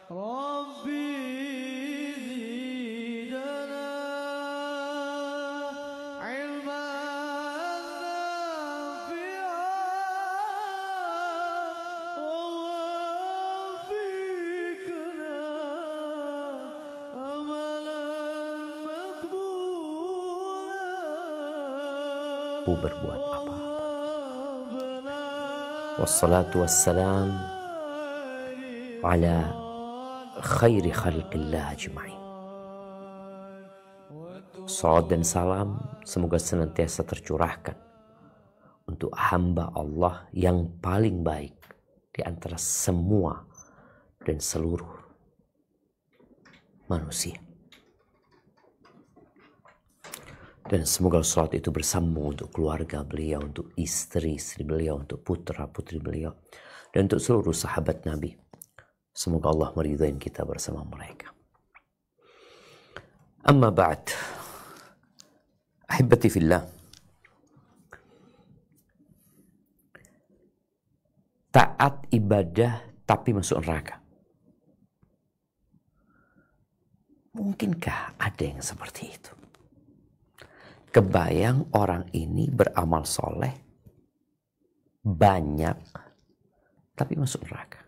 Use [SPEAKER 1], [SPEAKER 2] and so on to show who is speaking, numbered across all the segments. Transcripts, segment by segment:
[SPEAKER 1] ربي زدنا علما نافعا ووفقنا عملا مقبولا
[SPEAKER 2] berbuat apa-apa. Wassalatu wassalam ala khairi khalqillah ajma'in. Salat dan salam semoga senantiasa tercurahkan untuk hamba Allah yang paling baik di antara semua dan seluruh manusia. Dan semoga salat itu bersambung untuk keluarga beliau, untuk istri-istri beliau, untuk putra-putri beliau, dan untuk seluruh sahabat Nabi. Semoga Allah meridai kita bersama mereka. Amma ba'd. Ahibati fillah. Taat ibadah tapi masuk neraka. Mungkinkah ada yang seperti itu? Kebayang orang ini beramal soleh banyak tapi masuk neraka.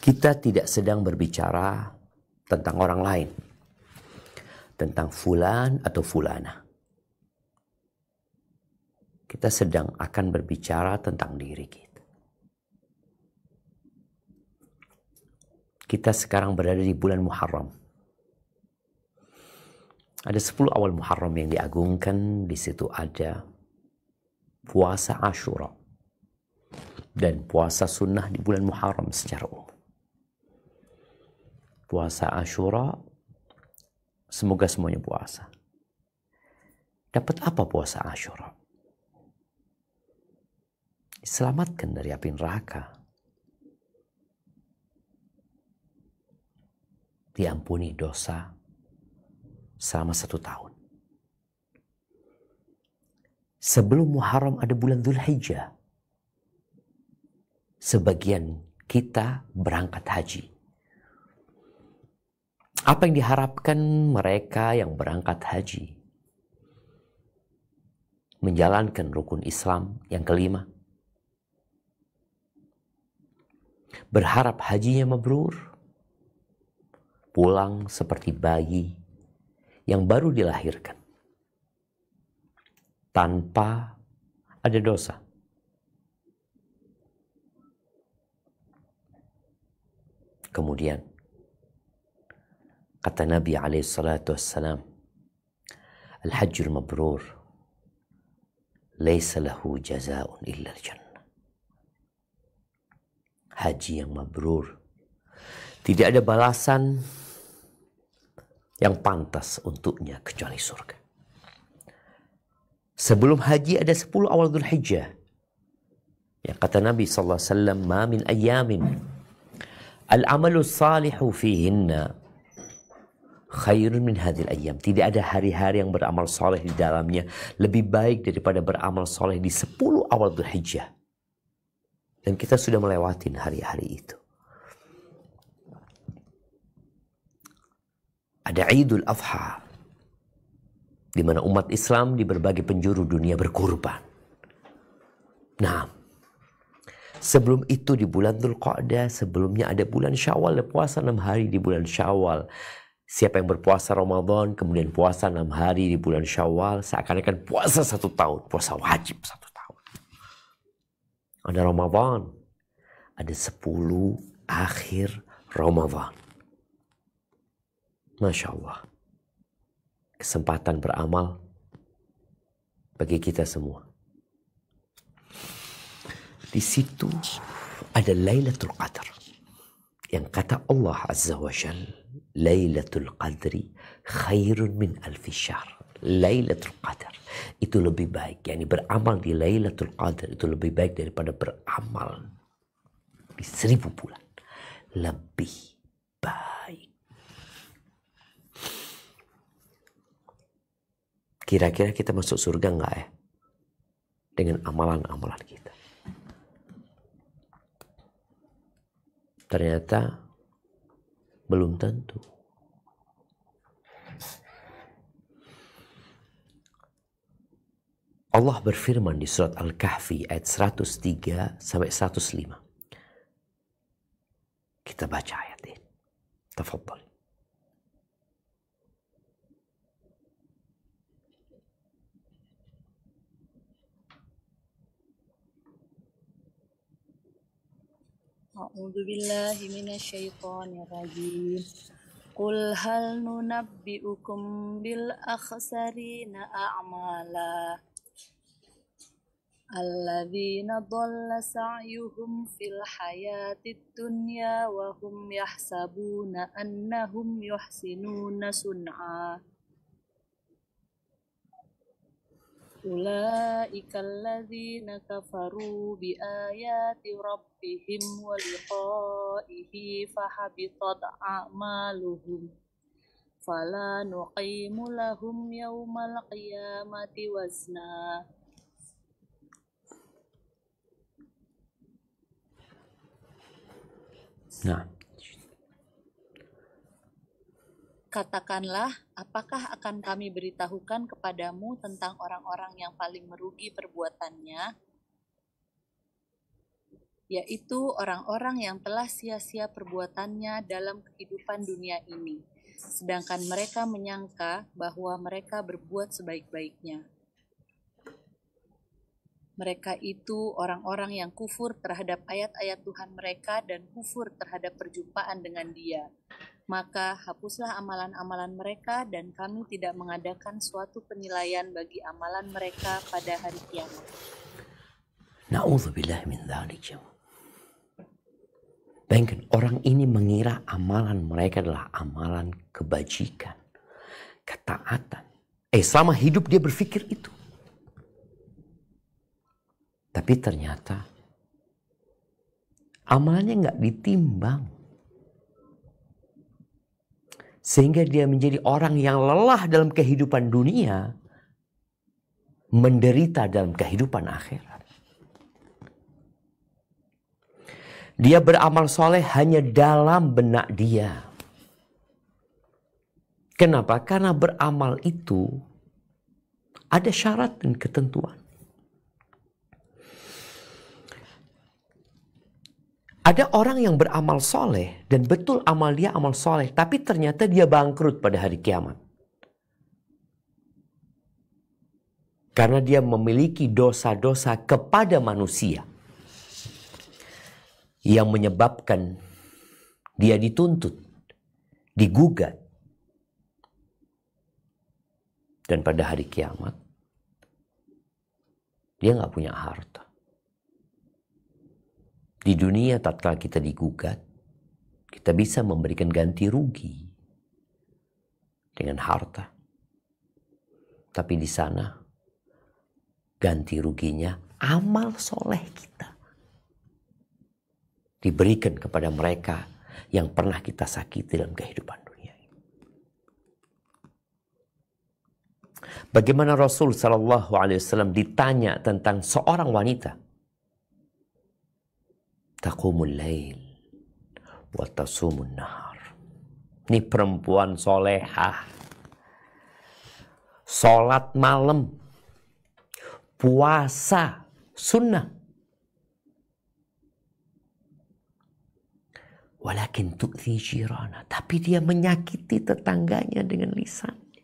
[SPEAKER 2] Kita tidak sedang berbicara tentang orang lain, tentang fulan atau fulana. Kita sedang akan berbicara tentang diri kita. Kita sekarang berada di bulan Muharram. Ada 10 awal Muharram yang diagungkan. Di situ ada puasa Ashura dan puasa sunnah di bulan Muharram secara umum. Puasa Ashura, semoga semuanya puasa. Dapat apa puasa Ashura? Diselamatkan dari api neraka. Diampuni dosa selama 1 tahun. Sebelum Muharram ada bulan Dzulhijjah. Sebagian kita berangkat haji. Apa yang diharapkan mereka yang berangkat haji? Menjalankan rukun Islam yang kelima. Berharap hajinya mabrur. Pulang seperti bayi yang baru dilahirkan, tanpa ada dosa. Kemudian kata Nabi SAW, Al-Hajjul Mabrur laysa lahu jazaa'un illa al-jannah. Haji yang mabrur tidak ada balasan yang pantas untuknya kecuali surga. Sebelum haji ada 10 awal Dzulhijjah. Yang kata Nabi SAW, ma min ayyamin al-amalu salihu fihinna khairun min hadhil ayyam. Tidak ada hari-hari yang beramal soleh di dalamnya lebih baik daripada beramal soleh di 10 awal Dzulhijjah. Dan kita sudah melewati hari-hari itu. Ada Idul Adha, di mana umat Islam di berbagai penjuru dunia berkurban. Nah, sebelum itu di bulan Dzulqa'dah, sebelumnya ada bulan Syawal, puasa 6 hari di bulan Syawal. Siapa yang berpuasa Ramadan, kemudian puasa 6 hari di bulan Syawal, seakan-akan puasa 1 tahun, puasa wajib 1 tahun. Ada Ramadan, ada 10 akhir Ramadan. Masya Allah. Kesempatan beramal bagi kita semua. Di situ ada Lailatul Qadar. Yang kata Allah Azza wa Jal, Lailatul Qadri khairun min alfi syahr. Lailatul Qadar itu lebih baik. Yani beramal di Lailatul Qadar itu lebih baik daripada beramal di 1000 bulan. Lebih baik. Kira-kira kita masuk surga enggak ya? Dengan amalan-amalan kita. Ternyata belum tentu. Allah berfirman di surat Al-Kahfi ayat 103 sampai 105. Kita baca ayat ini. Tafadhal.
[SPEAKER 3] A'udzu billahi minasyaitonir rajim. Qul hal nunabbi'ukum bil akhsarina a'mala alladzina dhalla sa'yuhum fil hayatid dunya wa hum yahsabuna annahum yuhsinuna sun'a. Ulaika alladzina kafaru bi ayati rabbihim wa liqa'ihi fahabitat a'maluhum fala nuqimu lahum yawmal qiyamati wazna.
[SPEAKER 2] Nah,
[SPEAKER 3] Katakanlah, apakah akan kami beritahukan kepadamu tentang orang-orang yang paling merugi perbuatannya, yaitu orang-orang yang telah sia-sia perbuatannya dalam kehidupan dunia ini, sedangkan mereka menyangka bahwa mereka berbuat sebaik-baiknya. Mereka itu orang-orang yang kufur terhadap ayat-ayat Tuhan mereka dan kufur terhadap perjumpaan dengan Dia. Maka hapuslah amalan-amalan mereka dan kami tidak mengadakan suatu penilaian bagi amalan mereka pada hari kiamat.
[SPEAKER 2] na'udzubillah min dzalik. Bayangkan, orang ini mengira amalan mereka adalah amalan kebajikan, ketaatan. Selama hidup dia berpikir itu. Tapi ternyata amalannya nggak ditimbang. Sehingga dia menjadi orang yang lelah dalam kehidupan dunia, menderita dalam kehidupan akhirat. Dia beramal soleh hanya dalam benak dia. Kenapa? Karena beramal itu ada syarat dan ketentuan. Ada orang yang beramal soleh dan betul amal dia amal soleh, tapi ternyata dia bangkrut pada hari kiamat. Karena dia memiliki dosa-dosa kepada manusia yang menyebabkan dia dituntut, digugat. Dan pada hari kiamat, dia nggak punya harta. Di dunia tatkala kita digugat, kita bisa memberikan ganti rugi dengan harta. Tapi di sana, ganti ruginya amal soleh kita. Diberikan kepada mereka yang pernah kita sakiti dalam kehidupan dunia ini. Bagaimana Rasul SAW ditanya tentang seorang wanita. Taqumul lail wa tasumun nahar. Ini perempuan solehah. Salat malam. Puasa sunnah. Walakin tu'thi jirana. Tapi dia menyakiti tetangganya dengan lisannya.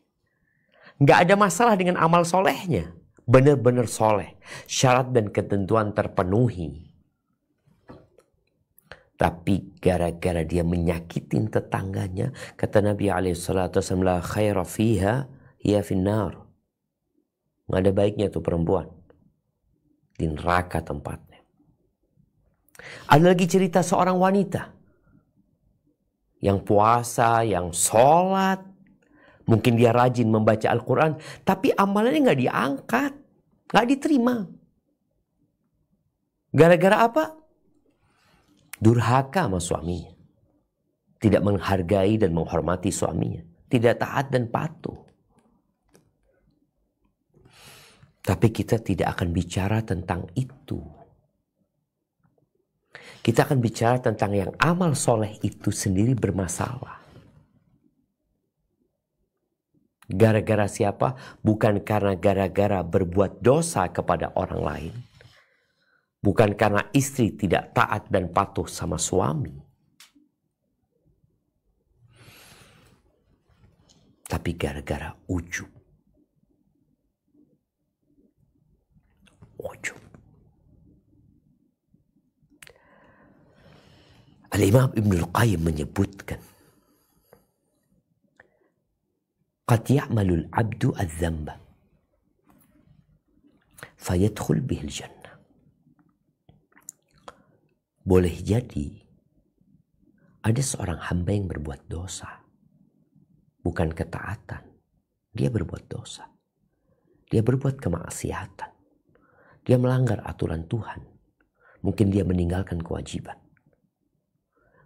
[SPEAKER 2] Nggak ada masalah dengan amal solehnya. Benar-benar soleh. Syarat dan ketentuan terpenuhi. Tapi gara-gara dia menyakitin tetangganya, kata Nabi SAW, la khaira fiha hiya finnar. Nggak ada baiknya tuh perempuan. Di neraka tempatnya. Ada lagi cerita seorang wanita. Yang puasa, yang sholat. Mungkin dia rajin membaca Al-Quran. Tapi amalannya nggak diangkat. Nggak diterima. Gara-gara apa? Durhaka sama suaminya. Tidak menghargai dan menghormati suaminya. Tidak taat dan patuh. Tapi kita tidak akan bicara tentang itu. Kita akan bicara tentang yang amal soleh itu sendiri bermasalah. Gara-gara siapa? Bukan karena gara-gara berbuat dosa kepada orang lain. Bukan karena istri tidak taat dan patuh sama suami. Tapi gara-gara ujub. Ujub. Al-Imam Ibn Al-Qayyim menyebutkan, قد يعمل العبد الذنب فيدخل به الجنة. Boleh jadi ada seorang hamba yang berbuat dosa, bukan ketaatan. Dia berbuat dosa, dia berbuat kemaksiatan, dia melanggar aturan Tuhan, mungkin dia meninggalkan kewajiban.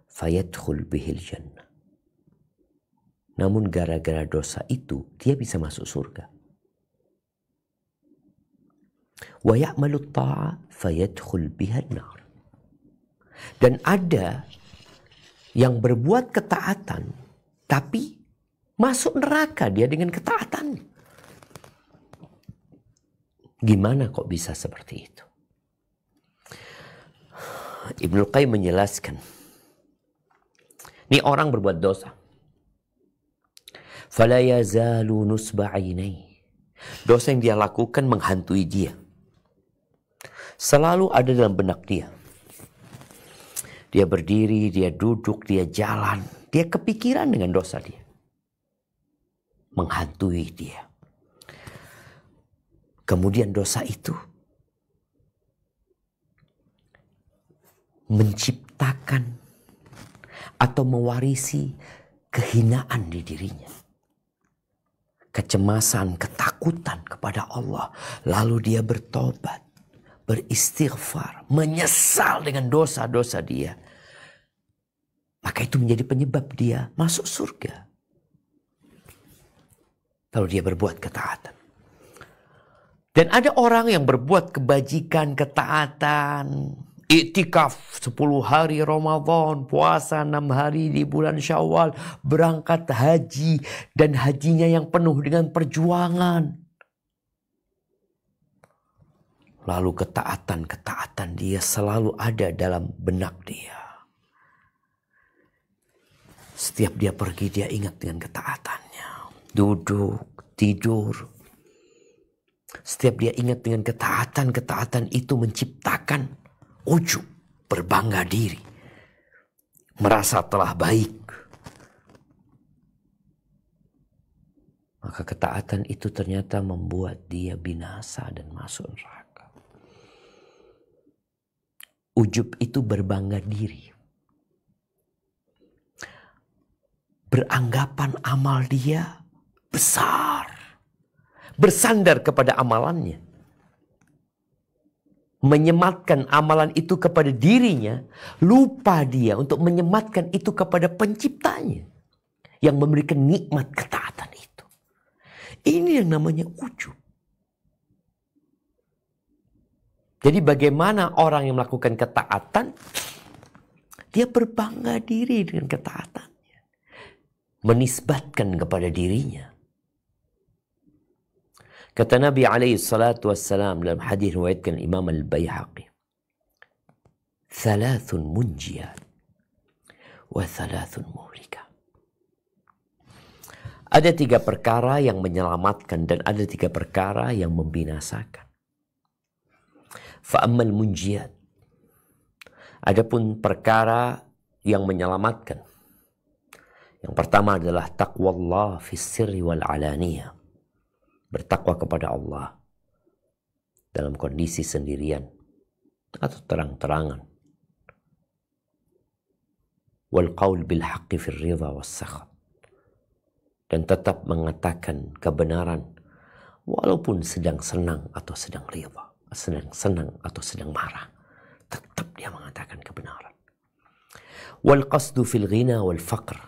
[SPEAKER 2] Fayadkhul bihil jannah. Namun gara-gara dosa itu dia bisa masuk surga. Wa ya'malu ta'a fayadkhul biha an-nar. Dan ada yang berbuat ketaatan tapi masuk neraka dia dengan ketaatan. Gimana kok bisa seperti itu? Ibnu Qayyim menjelaskan, ini orang berbuat dosa. Fala yazalu nusba 'ainai. Dosa yang dia lakukan menghantui dia. Selalu ada dalam benak dia. Dia berdiri, dia duduk, dia jalan, dia kepikiran dengan dosa dia. Menghantui dia. Kemudian dosa itu menciptakan atau mewarisi kehinaan di dirinya. Kecemasan, ketakutan kepada Allah. Lalu dia bertobat, beristighfar, menyesal dengan dosa-dosa dia. Maka itu menjadi penyebab dia masuk surga. Lalu dia berbuat ketaatan. Dan ada orang yang berbuat kebajikan, ketaatan, iktikaf 10 hari Ramadan, puasa 6 hari di bulan Syawal, berangkat haji, dan hajinya yang penuh dengan perjuangan. Lalu ketaatan dia selalu ada dalam benak dia. Setiap dia pergi dia ingat dengan ketaatannya. Duduk, tidur. Setiap dia ingat dengan ketaatan itu menciptakan ujub, berbangga diri, merasa telah baik. Maka ketaatan itu ternyata membuat dia binasa dan masuk neraka. Ujub itu berbangga diri. Beranggapan amal dia besar. Bersandar kepada amalannya. Menyematkan amalan itu kepada dirinya, lupa dia untuk menyematkan itu kepada penciptanya yang memberikan nikmat ketaatan itu. Ini yang namanya ujub. Jadi bagaimana orang yang melakukan ketaatan, dia berbangga diri dengan ketaatannya, menisbatkan kepada dirinya. Kata Nabi alaihi salatu wassalam dalam hadis riwayatkan Imam Al-Baihaqi, "Thalathun munjiyat wa thalathun muhlikat." Ada 3 perkara yang menyelamatkan dan ada 3 perkara yang membinasakan. Fa'ammal munjiyat. Adapun perkara yang menyelamatkan. Yang pertama adalah taqwallah fis sirri wal alaniyah. Bertakwa kepada Allah dalam kondisi sendirian atau terang-terangan. Wal qaul bil haqqi fil ridha was sakhat. Dan tetap mengatakan kebenaran walaupun sedang senang atau sedang ridha, sedang senang atau sedang marah. Tetap dia mengatakan kebenaran. Wal qasdu fil ghina wal faqr.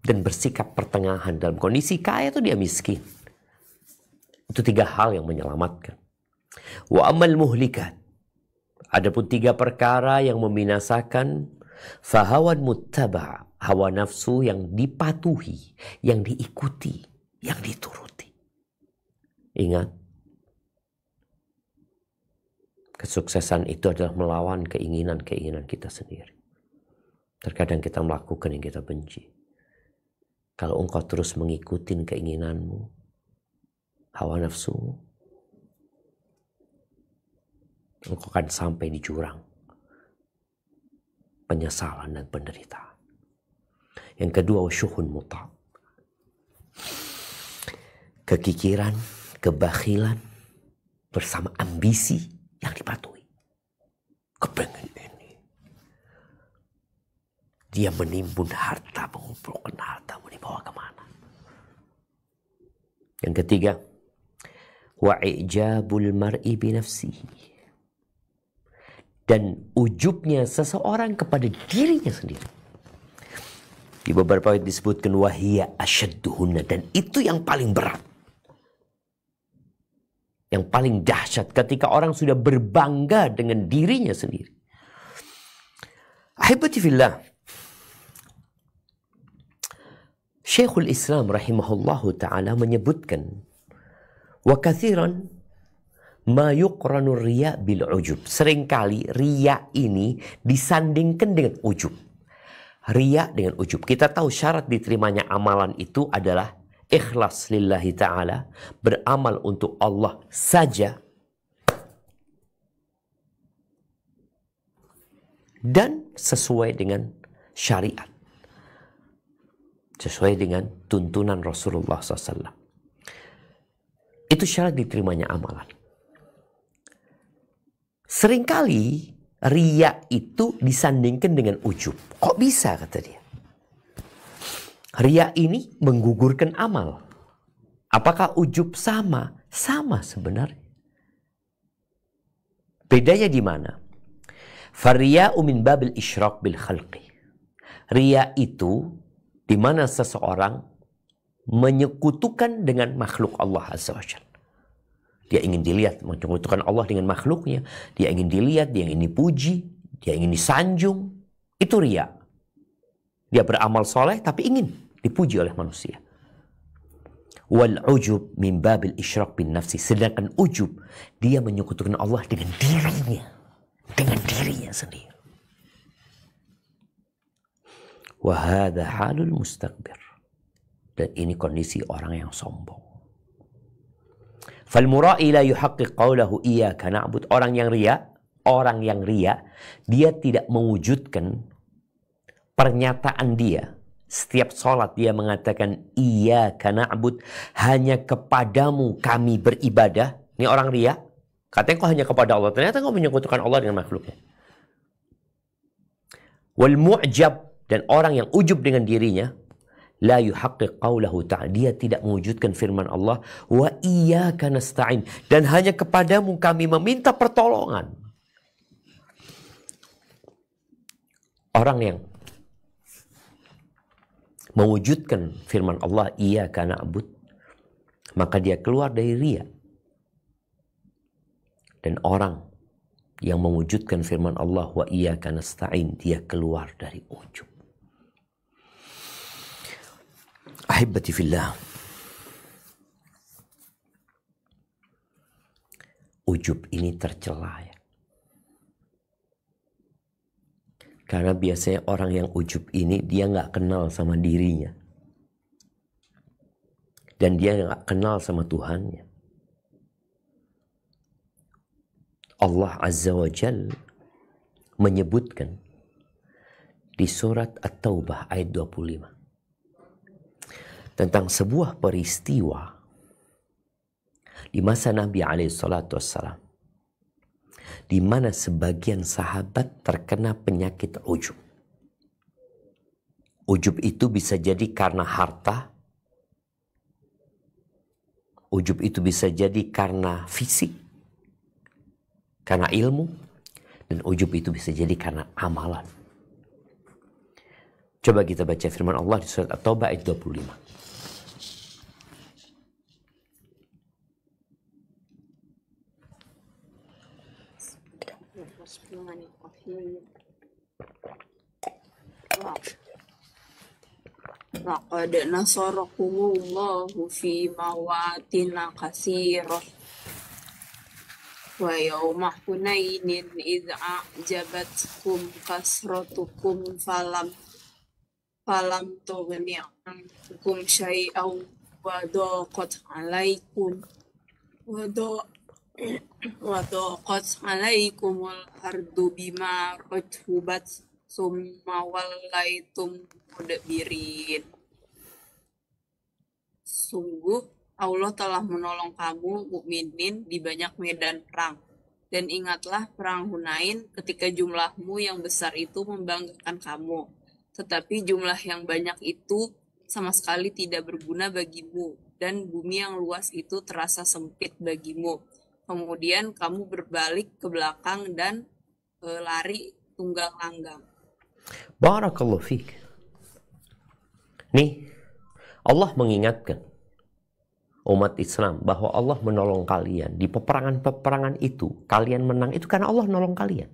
[SPEAKER 2] Dan bersikap pertengahan dalam kondisi kaya atau dia miskin. Itu 3 hal yang menyelamatkan. Wa amal muhlikat. Adapun 3 perkara yang membinasakan, fahawan muttaba, hawa nafsu yang dipatuhi, yang diikuti, yang dituruti. Ingat, kesuksesan itu adalah melawan keinginan-keinginan kita sendiri. Terkadang kita melakukan yang kita benci. Kalau engkau terus mengikuti keinginanmu, hawa nafsumu, engkau akan sampai di jurang penyesalan dan penderitaan. Yang kedua, wasyuhun muta'. Kekikiran, kebakhilan bersama ambisi yang dipatuhi. Kepengen ini. Dia menimbun harta, mengumpulkan harta, mau dibawa kemana? Yang ketiga, wa'ijabul mar'i binafsihi. Dan ujubnya seseorang kepada dirinya sendiri. Di beberapa ayat disebutkan wahiyya asyadduhunna, dan itu yang paling berat. Yang paling dahsyat ketika orang sudah berbangga dengan dirinya sendiri. Ahibati fillah, Syekhul Islam rahimahullahu ta'ala menyebutkan, wa kathiran ma yuqranu riya bil ujub. Seringkali riya ini disandingkan dengan ujub. Riya dengan ujub. Kita tahu syarat diterimanya amalan itu adalah ikhlas lillahi ta'ala, beramal untuk Allah saja, dan sesuai dengan syariat, sesuai dengan tuntunan Rasulullah SAW. Itu syarat diterimanya amalan. Seringkali riya itu disandingkan dengan ujub. Kok bisa, kata dia? Riya ini menggugurkan amal. Apakah ujub sama? Sama sebenarnya. Bedanya di mana? Fariya'u min babil isyraq bil khalqi. Riya itu di mana seseorang menyekutukan dengan makhluk Allah Azza wa Jalla. Dia ingin dilihat, menyekutukan Allah dengan makhluknya. Dia ingin dilihat, dia ingin dipuji, dia ingin disanjung. Itu riya. Dia beramal soleh tapi ingin dipuji oleh manusia. Wal ujub min babil isyraq bin nafsi. Sedangkan ujub, dia menyekutukan Allah dengan dirinya. Dengan dirinya sendiri. Wahada halul mustakbir. Dan ini kondisi orang yang sombong. Falmura'i la yuhaqqiq qawlahu iyyaka na'bud. Orang yang riya, dia tidak mewujudkan pernyataan dia. Setiap sholat dia mengatakan iyyaka na'bud, hanya kepadamu kami beribadah. Ini orang riya. Katanya kok hanya kepada Allah. Ternyata kau menyekutukan Allah dengan makhluknya. Wal mu'jab, dan orang yang ujub dengan dirinya, la yuhaqqiq qawlahu ta'ala, dia tidak mewujudkan firman Allah, wa iyyaka nasta'in, dan hanya kepadamu kami meminta pertolongan. Orang yang mewujudkan firman Allah iyyaka na'bud, maka dia keluar dari riya. Dan orang yang mewujudkan firman Allah wa iyyaka nasta'in, dia keluar dari ujub. Ahibati fillah, ujub ini tercela ya. Karena biasanya orang yang ujub ini dia nggak kenal sama dirinya. Dan dia nggak kenal sama Tuhannya. Allah Azza wa Jal menyebutkan di surat At-Taubah ayat 25 tentang sebuah peristiwa di masa Nabi SAW, di mana sebagian sahabat terkena penyakit ujub. Ujub itu bisa jadi karena harta, ujub itu bisa jadi karena fisik, karena ilmu, dan ujub itu bisa jadi karena amalan. Coba kita baca firman Allah di surat At-Taubah ayat 25.
[SPEAKER 4] laqad nasarakumullahu fi mawatin katsirah wa yawma hunainin idh a'jabatkum kasratukum falam tughni ankum syai'aw wa daqat alaikumul ardu bima rahubat summa wallaitum mudbirin. Sungguh Allah telah menolong kamu mukminin di banyak medan perang. Dan ingatlah perang Hunain ketika jumlahmu yang besar itu membanggakan kamu. Tetapi jumlah yang banyak itu sama sekali tidak berguna bagimu. Dan bumi yang luas itu terasa sempit bagimu. Kemudian kamu berbalik ke belakang dan lari tunggang langgang.
[SPEAKER 2] Barakallahu fiik. Nih, Allah mengingatkan umat Islam bahwa Allah menolong kalian di peperangan-peperangan itu. Kalian menang itu karena Allah nolong kalian.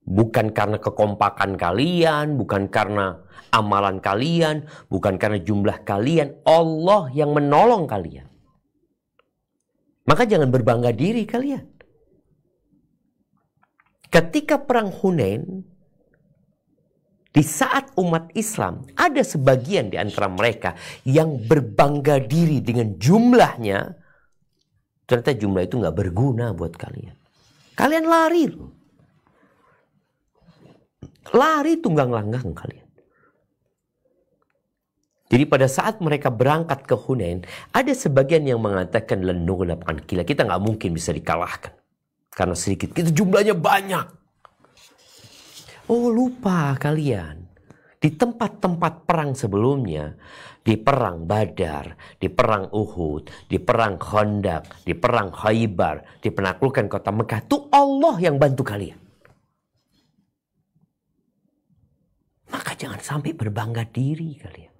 [SPEAKER 2] Bukan karena kekompakan kalian, bukan karena amalan kalian, bukan karena jumlah kalian. Allah yang menolong kalian. Maka jangan berbangga diri kalian. Ketika perang Hunain, di saat umat Islam, ada sebagian di antara mereka yang berbangga diri dengan jumlahnya. Ternyata jumlah itu nggak berguna buat kalian. Kalian lari. Lari tunggang langgang kalian. Jadi pada saat mereka berangkat ke Hunain, ada sebagian yang mengatakan lenughlabkan kila. Kita nggak mungkin bisa dikalahkan. Karena sedikit, kita jumlahnya banyak. Oh lupa kalian, di tempat-tempat perang sebelumnya, di perang Badar, di perang Uhud, di perang Khandaq, di perang Khaybar, di penaklukan kota Mekah, itu Allah yang bantu kalian. Maka jangan sampai berbangga diri kalian.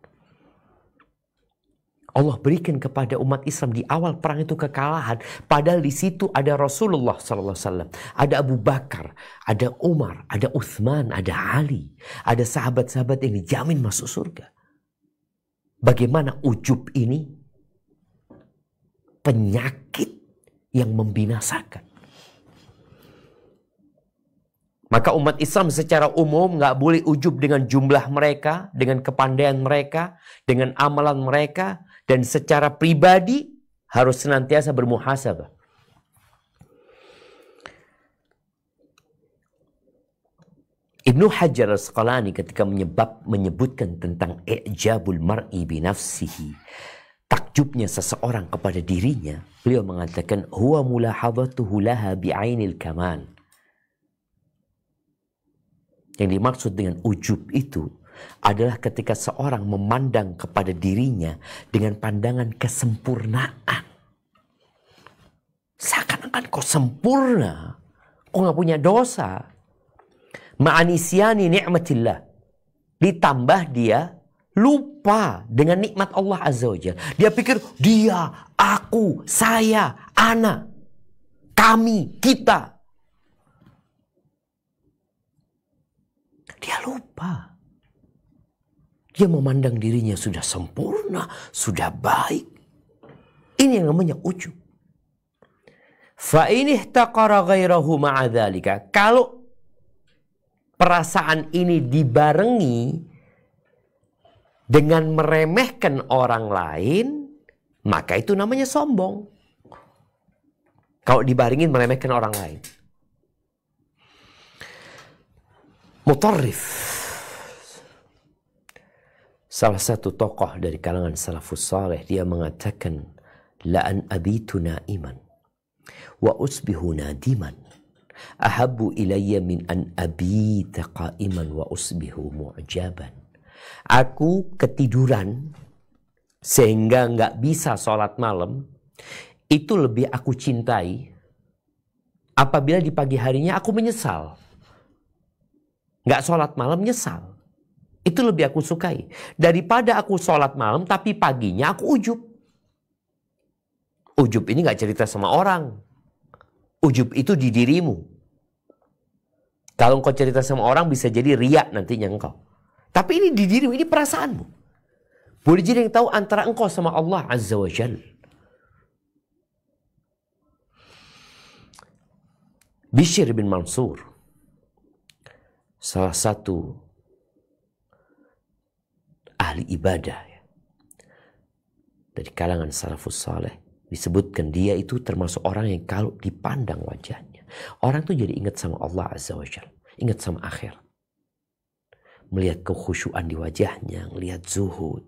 [SPEAKER 2] Allah berikan kepada umat Islam di awal perang itu kekalahan. Padahal di situ ada Rasulullah SAW. Ada Abu Bakar, ada Umar, ada Uthman, ada Ali. Ada sahabat-sahabat yang dijamin masuk surga. Bagaimana ujub ini? Penyakit yang membinasakan. Maka umat Islam secara umum nggak boleh ujub dengan jumlah mereka, dengan kepandaian mereka, dengan amalan mereka. Dan secara pribadi harus senantiasa bermuhasabah. Ibnu Hajar Al-Asqalani ketika menyebutkan tentang i'jabul mar'i binafsihi, takjubnya seseorang kepada dirinya, beliau mengatakan huwa mulahadhatuhu laha bi'ainil kamal. Yang dimaksud dengan ujub itu adalah ketika seorang memandang kepada dirinya dengan pandangan kesempurnaan. Seakan-akan kau sempurna, kau nggak punya dosa. Ma'anisyani ni'matillah. Ditambah dia lupa dengan nikmat Allah Azza wa Jalla. Dia pikir dia, aku, saya, ana, kami, kita. Dia lupa. Dia memandang dirinya sudah sempurna, sudah baik. Ini yang namanya ujub. Fa in ihtaqara ghairahu ma'a dzalika. Kalau perasaan ini dibarengi dengan meremehkan orang lain, maka itu namanya sombong. Kalau dibarengin meremehkan orang lain. Mutarrif, salah satu tokoh dari kalangan salafus saleh, dia mengatakan la an abitu na'iman wa usbihu nadiman ahabbu ilayya min an abita qa'iman wa usbihu mu'jaban. Aku ketiduran sehingga nggak bisa sholat malam, itu lebih aku cintai apabila di pagi harinya aku menyesal. Nggak sholat malam nyesal. Itu lebih aku sukai. Daripada aku sholat malam tapi paginya aku ujub. Ujub ini nggak cerita sama orang. Ujub itu di dirimu. Kalau engkau cerita sama orang bisa jadi riak nantinya engkau. Tapi ini di dirimu, ini perasaanmu. Boleh jadi yang tahu antara engkau sama Allah Azza wa Jal. Bishr bin Mansur, salah satu ahli ibadah ya, dari kalangan salafus saleh, disebutkan dia itu termasuk orang yang kalau dipandang wajahnya, orang tuh jadi ingat sama Allah Azza wa Jalla, ingat sama akhir. Melihat kekhusyuan di wajahnya, melihat zuhud.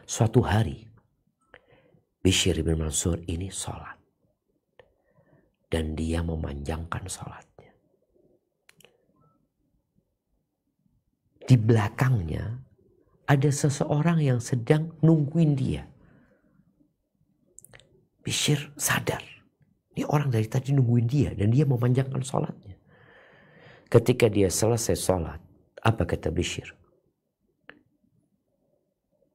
[SPEAKER 2] Suatu hari, Bishr bin Mansur ini sholat. Dan dia memanjangkan sholatnya. Di belakangnya ada seseorang yang sedang nungguin dia. Bishr sadar. Ini orang dari tadi nungguin dia dan dia memanjangkan sholatnya. Ketika dia selesai sholat, apa kata Bishr?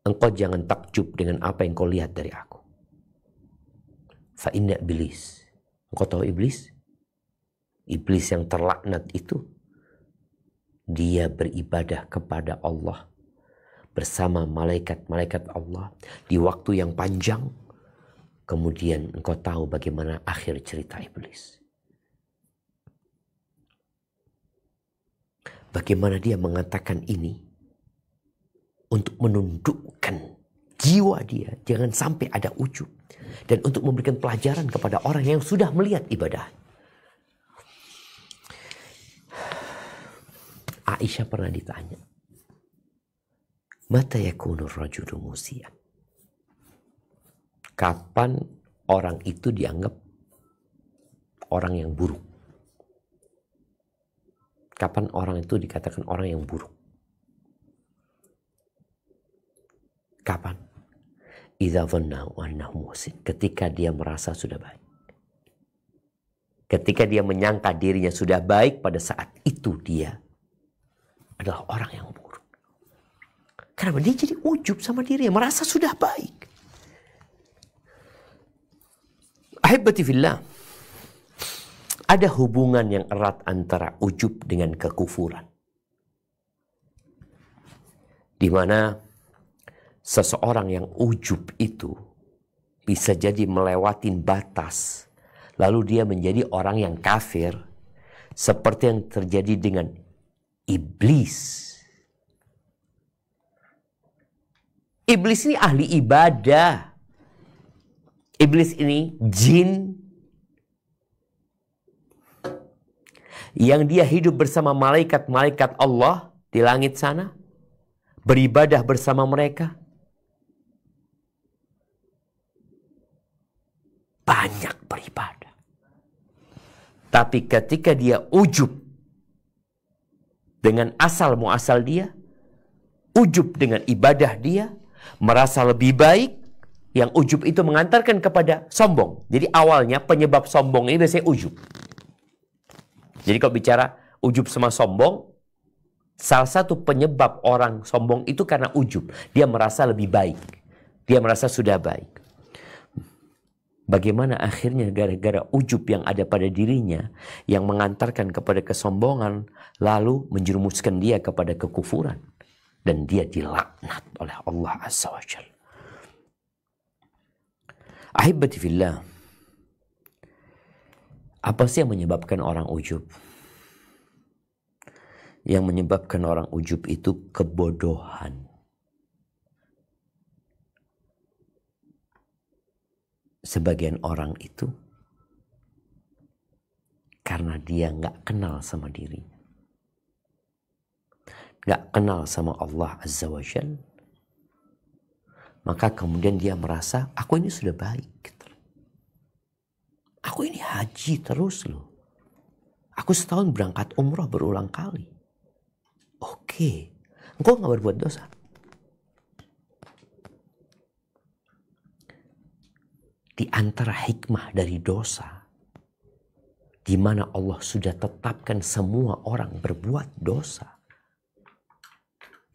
[SPEAKER 2] Engkau jangan takjub dengan apa yang kau lihat dari aku. Fa inna iblis. Engkau tahu iblis? Iblis yang terlaknat itu, dia beribadah kepada Allah bersama malaikat-malaikat Allah di waktu yang panjang. Kemudian engkau tahu bagaimana akhir cerita iblis. Bagaimana dia mengatakan ini untuk menundukkan jiwa dia, jangan sampai ada ujub. Dan untuk memberikan pelajaran kepada orang yang sudah melihat ibadah. Aisyah pernah ditanya, mata yakunur rajulu musian? Kapan orang itu dianggap orang yang buruk? Kapan orang itu dikatakan orang yang buruk? Kapan? Idza dhannahu annahu muhsin, ketika dia merasa sudah baik. Ketika dia menyangka dirinya sudah baik, pada saat itu dia adalah orang yang buruk. Karena dia jadi ujub sama dirinya, merasa sudah baik. Ahibati fillah, ada hubungan yang erat antara ujub dengan kekufuran. Di mana seseorang yang ujub itu bisa jadi melewatin batas, lalu dia menjadi orang yang kafir, seperti yang terjadi dengan iblis. Iblis ini ahli ibadah. Iblis ini jin yang dia hidup bersama malaikat-malaikat Allah di langit sana, beribadah bersama mereka. Banyak beribadah. Tapi ketika dia ujub dengan asal muasal dia, ujub dengan ibadah dia, merasa lebih baik, yang ujub itu mengantarkan kepada sombong. Jadi awalnya penyebab sombong ini biasanya ujub. Jadi kalau bicara ujub sama sombong, salah satu penyebab orang sombong itu karena ujub. Dia merasa lebih baik. Dia merasa sudah baik. Bagaimana akhirnya gara-gara ujub yang ada pada dirinya yang mengantarkan kepada kesombongan, lalu menjerumuskan dia kepada kekufuran. Dan dia dilaknat oleh Allah Azza wa Jalla. Ahibati fillah, apa sih yang menyebabkan orang ujub? Yang menyebabkan orang ujub itu kebodohan. Sebagian orang itu karena dia nggak kenal sama dirinya, nggak kenal sama Allah Azza wa Jalla, maka kemudian dia merasa aku ini sudah baik, aku ini haji terus loh, aku setahun berangkat umroh berulang kali. Oke, engkau nggak berbuat dosa. Di antara hikmah dari dosa, di mana Allah sudah tetapkan semua orang berbuat dosa,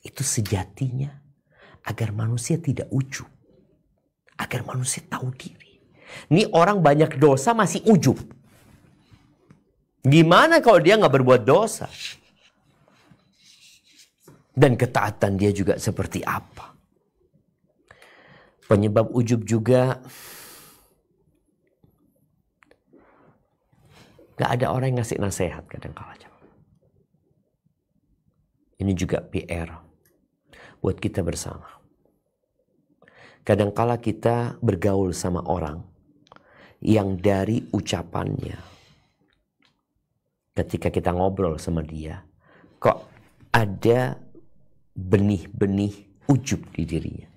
[SPEAKER 2] itu sejatinya agar manusia tidak ujub, agar manusia tahu diri. Ini orang banyak dosa masih ujub. Gimana kalau dia nggak berbuat dosa? Dan ketaatan dia juga seperti apa. Penyebab ujub juga, gak ada orang yang ngasih nasihat kadang-kala. Ini juga PR buat kita bersama. Kadangkala kita bergaul sama orang yang dari ucapannya, ketika kita ngobrol sama dia, kok ada benih-benih ujub di dirinya.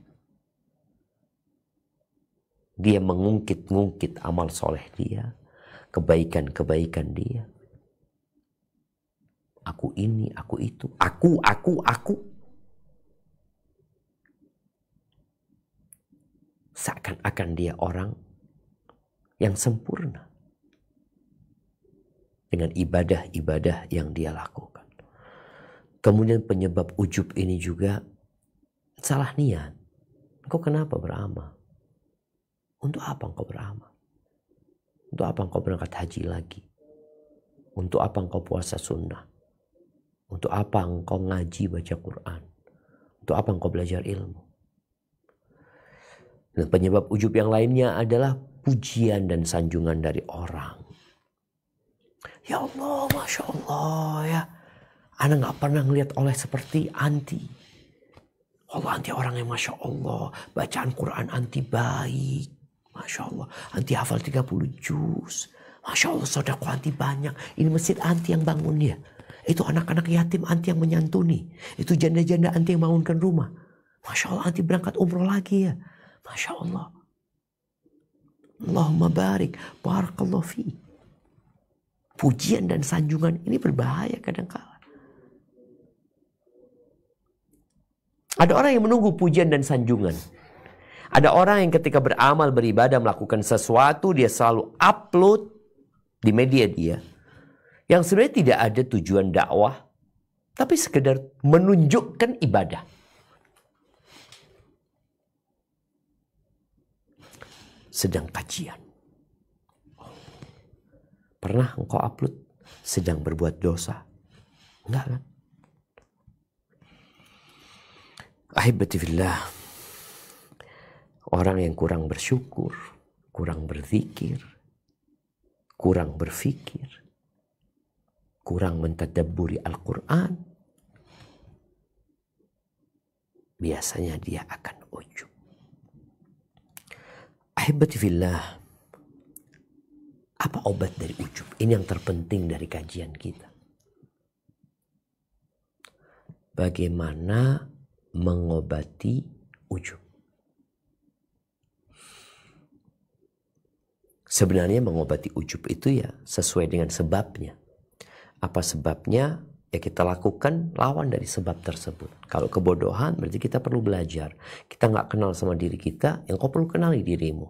[SPEAKER 2] Dia mengungkit-ungkit amal soleh dia, kebaikan-kebaikan dia. Aku ini, aku itu, aku. Seakan-akan dia orang yang sempurna dengan ibadah-ibadah yang dia lakukan. Kemudian penyebab ujub ini juga salah niat. Engkau kenapa beramal? Untuk apa engkau beramal? Untuk apa engkau berangkat haji lagi? Untuk apa engkau puasa sunnah? Untuk apa engkau ngaji baca Quran? Untuk apa engkau belajar ilmu? Dan penyebab ujub yang lainnya adalah pujian dan sanjungan dari orang. Ya Allah, Masya Allah ya. Ana gak pernah ngeliat oleh seperti anti. Allah, anti orang yang Masya Allah. Bacaan Quran anti baik. Masya Allah. Anti hafal 30 juz. Masya Allah, saudaraku anti banyak. Ini masjid anti yang bangun ya. Itu anak-anak yatim anti yang menyantuni. Itu janda-janda anti yang bangunkan rumah. Masya Allah, anti berangkat umroh lagi ya. Masya Allah. Allahumma barik. Barakallahu fi. Pujian dan sanjungan ini berbahaya kadang-kala. Ada orang yang menunggu pujian dan sanjungan. Ada orang yang ketika beramal, beribadah, melakukan sesuatu, dia selalu upload di media dia. Yang sebenarnya tidak ada tujuan dakwah, tapi sekedar menunjukkan ibadah. Sedang kajian. Pernah engkau upload sedang berbuat dosa? Enggak kan? Ahibati fillah. Orang yang kurang bersyukur, kurang berzikir, kurang berfikir, kurang mentadabburi Al-Quran, biasanya dia akan ujub. Ahibati fillah. Apa obat dari ujub? Ini yang terpenting dari kajian kita. Bagaimana mengobati ujub? Sebenarnya mengobati ujub itu ya sesuai dengan sebabnya. Apa sebabnya? Ya kita lakukan lawan dari sebab tersebut. Kalau kebodohan berarti kita perlu belajar. Kita nggak kenal sama diri kita, yang kau perlu kenali dirimu.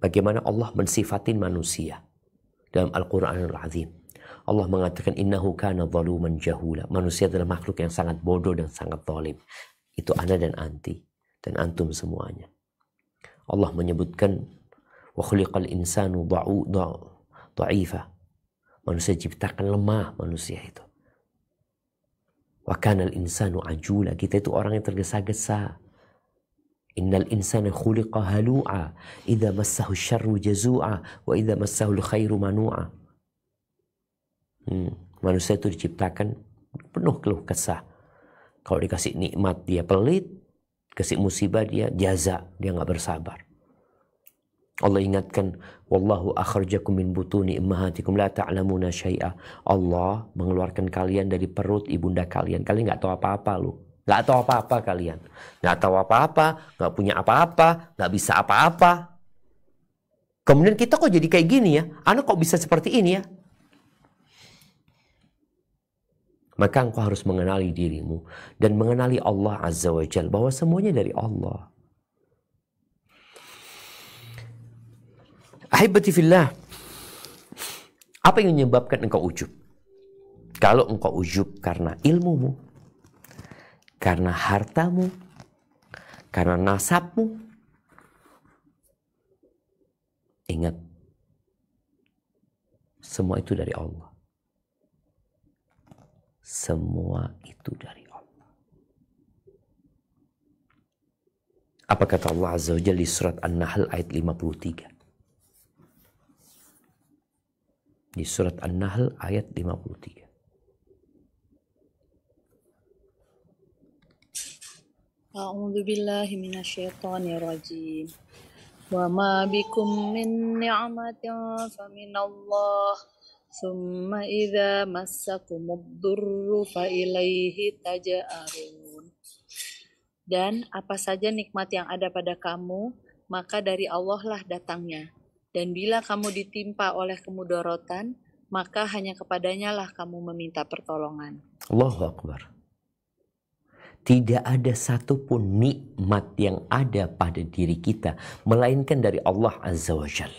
[SPEAKER 2] Bagaimana Allah mensifatin manusia dalam Al-Quranul Azim. Allah mengatakan innahu kana zaluman jahula. Manusia adalah makhluk yang sangat bodoh dan sangat zalim. Itu ana dan anti dan antum semuanya. Allah menyebutkan wa khuliqal insanu dha'ifa. Manusia diciptakan lemah manusia itu. Wa kanal insanu ajula. Kita itu orang yang tergesa-gesa. Innal insana khuliqa halu'a. Idza massahu syarru jazu'a. Wa idza massahu khairu manu'a. Manusia itu diciptakan penuh keluh kesah. Kalau dikasih nikmat dia pelit. Kasih musibah dia jaza. Dia gak bersabar. Allah ingatkan, wallahu akhrajakum min butuni ummahatikum la ta'lamuna syai'a. Allah mengeluarkan kalian dari perut ibunda kalian. Kalian enggak tahu apa-apa lu. Enggak tahu apa-apa kalian. Enggak tahu apa-apa, enggak punya apa-apa, enggak bisa apa-apa. Kemudian kita kok jadi kayak gini ya? Anak kok bisa seperti ini ya? Maka engkau harus mengenali dirimu dan mengenali Allah Azza wa Jalla bahwa semuanya dari Allah. Ahibati fillah. Apa yang menyebabkan engkau ujub? Kalau engkau ujub karena ilmumu, karena hartamu, karena nasabmu, ingat, semua itu dari Allah. Semua itu dari Allah. Apa kata Allah Azza wa Jalla di surat An-Nahl ayat 53? Di surat An-Nahl ayat 53.
[SPEAKER 3] A'udzu billahi minasyaitonir rajim. Wa ma bikum min ni'matin faminallah. Summa idza massakumud durru fa ilaihi taja'arun. Dan apa saja nikmat yang ada pada kamu, maka dari Allah lah datangnya. Dan bila kamu ditimpa oleh kemudorotan, maka hanya kepadanya lah kamu meminta pertolongan.
[SPEAKER 2] Allahu Akbar. Tidak ada satupun nikmat yang ada pada diri kita, melainkan dari Allah Azza wa Jal.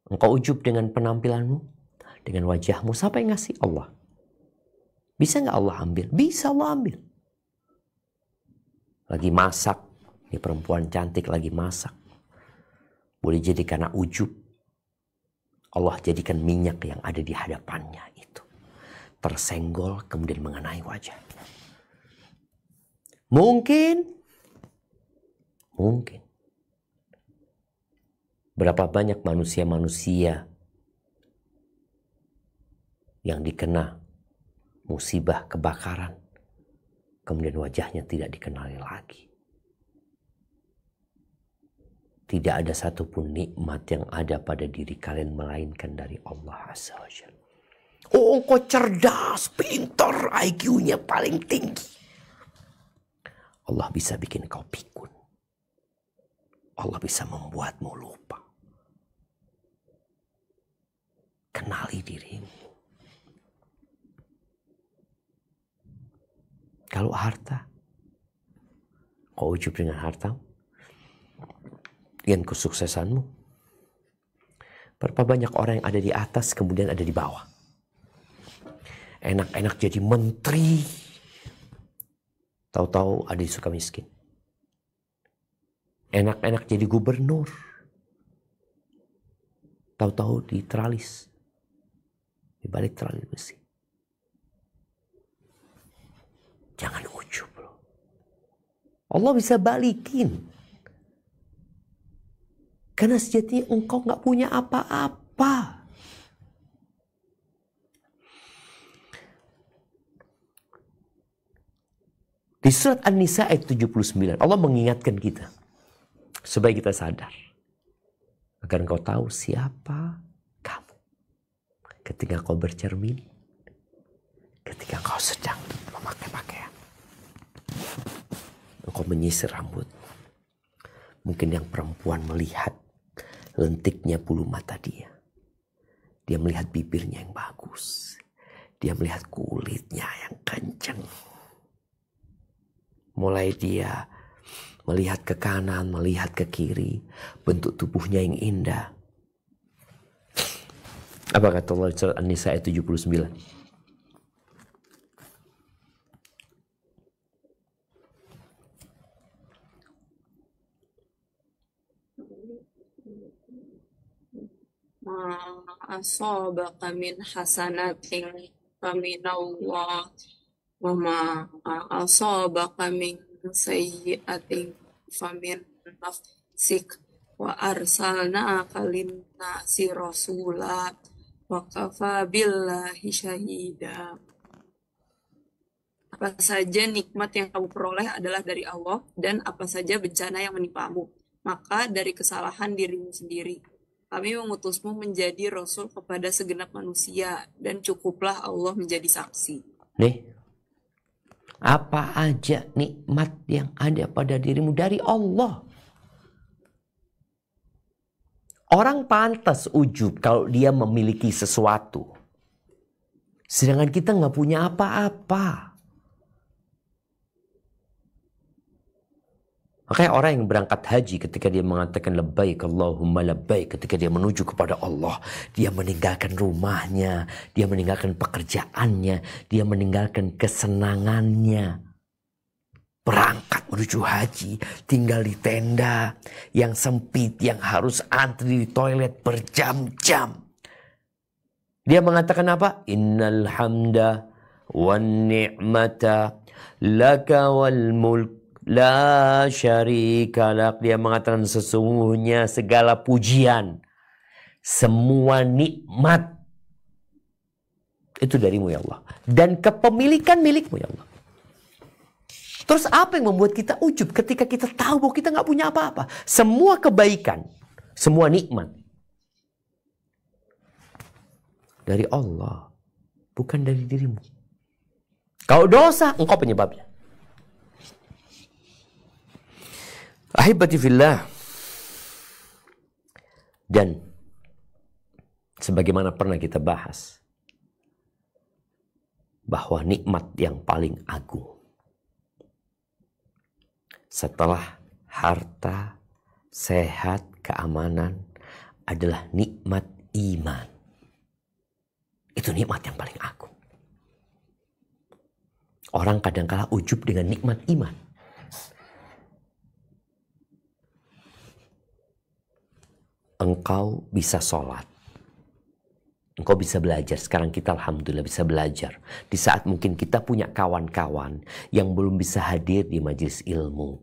[SPEAKER 2] Engkau ujub dengan penampilanmu, dengan wajahmu, siapa yang ngasih? Allah. Bisa nggak Allah ambil? Bisa Allah ambil. Lagi masak, ini perempuan cantik lagi masak. Boleh jadi karena ujub. Allah jadikan minyak yang ada di hadapannya itu tersenggol kemudian mengenai wajah. Mungkin. Berapa banyak manusia-manusia yang dikena musibah kebakaran, kemudian wajahnya tidak dikenali lagi. Tidak ada satupun nikmat yang ada pada diri kalian melainkan dari Allah Azza wa Jalla. Oh, engkau cerdas, pintar, IQ-nya paling tinggi. Allah bisa bikin kau pikun. Allah bisa membuatmu lupa. Kenali dirimu. Kalau harta, kau ujub dengan hartamu, dengan kesuksesanmu. Berapa banyak orang yang ada di atas kemudian ada di bawah. Enak-enak jadi menteri, tahu-tahu ada di Sukamiskin. Enak-enak jadi gubernur, tahu-tahu di Teralis, di balik teralis besi. Jangan ujub loh. Allah bisa balikin. Karena sejatinya engkau gak punya apa-apa. Di surat An-Nisa ayat 79, Allah mengingatkan kita. Supaya kita sadar. Agar engkau tahu siapa kamu. Ketika kau bercermin. Ketika kau sedang memakai pakaian. Engkau menyisir rambut. Mungkin yang perempuan melihat lentiknya bulu mata dia. Dia melihat bibirnya yang bagus. Dia melihat kulitnya yang kencang. Mulai dia melihat ke kanan, melihat ke kiri. Bentuk tubuhnya yang indah. Apa kata Allah surat An-Nisa ayat 79?
[SPEAKER 4] Ma asabaka min hasanatin faminallah wa ma asabaka min sayyi'atin famin nafsik wa arsalnaka linnasi rasula wa kafa billahi syahida. Apa saja nikmat yang kamu peroleh adalah dari Allah, dan apa saja bencana yang menimpamu, maka dari kesalahan dirimu sendiri. Kami mengutusmu menjadi rasul kepada segenap manusia, dan cukuplah Allah menjadi saksi.
[SPEAKER 2] Nih, apa aja nikmat yang ada pada dirimu dari Allah. Orang pantas ujub kalau dia memiliki sesuatu. Sedangkan kita nggak punya apa-apa. Makanya orang yang berangkat haji ketika dia mengatakan labbaik Allahumma labbaik, ketika dia menuju kepada Allah, dia meninggalkan rumahnya, dia meninggalkan pekerjaannya, dia meninggalkan kesenangannya. Berangkat menuju haji, tinggal di tenda yang sempit, yang harus antri di toilet berjam-jam. Dia mengatakan apa? Innal hamda wan ni'mata laka wal mulk La syarika. Dia mengatakan sesungguhnya segala pujian, semua nikmat itu darimu ya Allah. Dan kepemilikan milikmu ya Allah. Terus apa yang membuat kita ujub ketika kita tahu bahwa kita nggak punya apa-apa? Semua kebaikan, semua nikmat dari Allah, bukan dari dirimu. Kalau dosa, engkau penyebabnya. Ahibati fillah. Dan sebagaimana pernah kita bahas, bahwa nikmat yang paling agung setelah harta, sehat, keamanan adalah nikmat iman. Itu nikmat yang paling agung. Orang kadangkala ujub dengan nikmat iman. Engkau bisa sholat. Engkau bisa belajar. Sekarang kita alhamdulillah bisa belajar. Di saat mungkin kita punya kawan-kawan yang belum bisa hadir di majelis ilmu.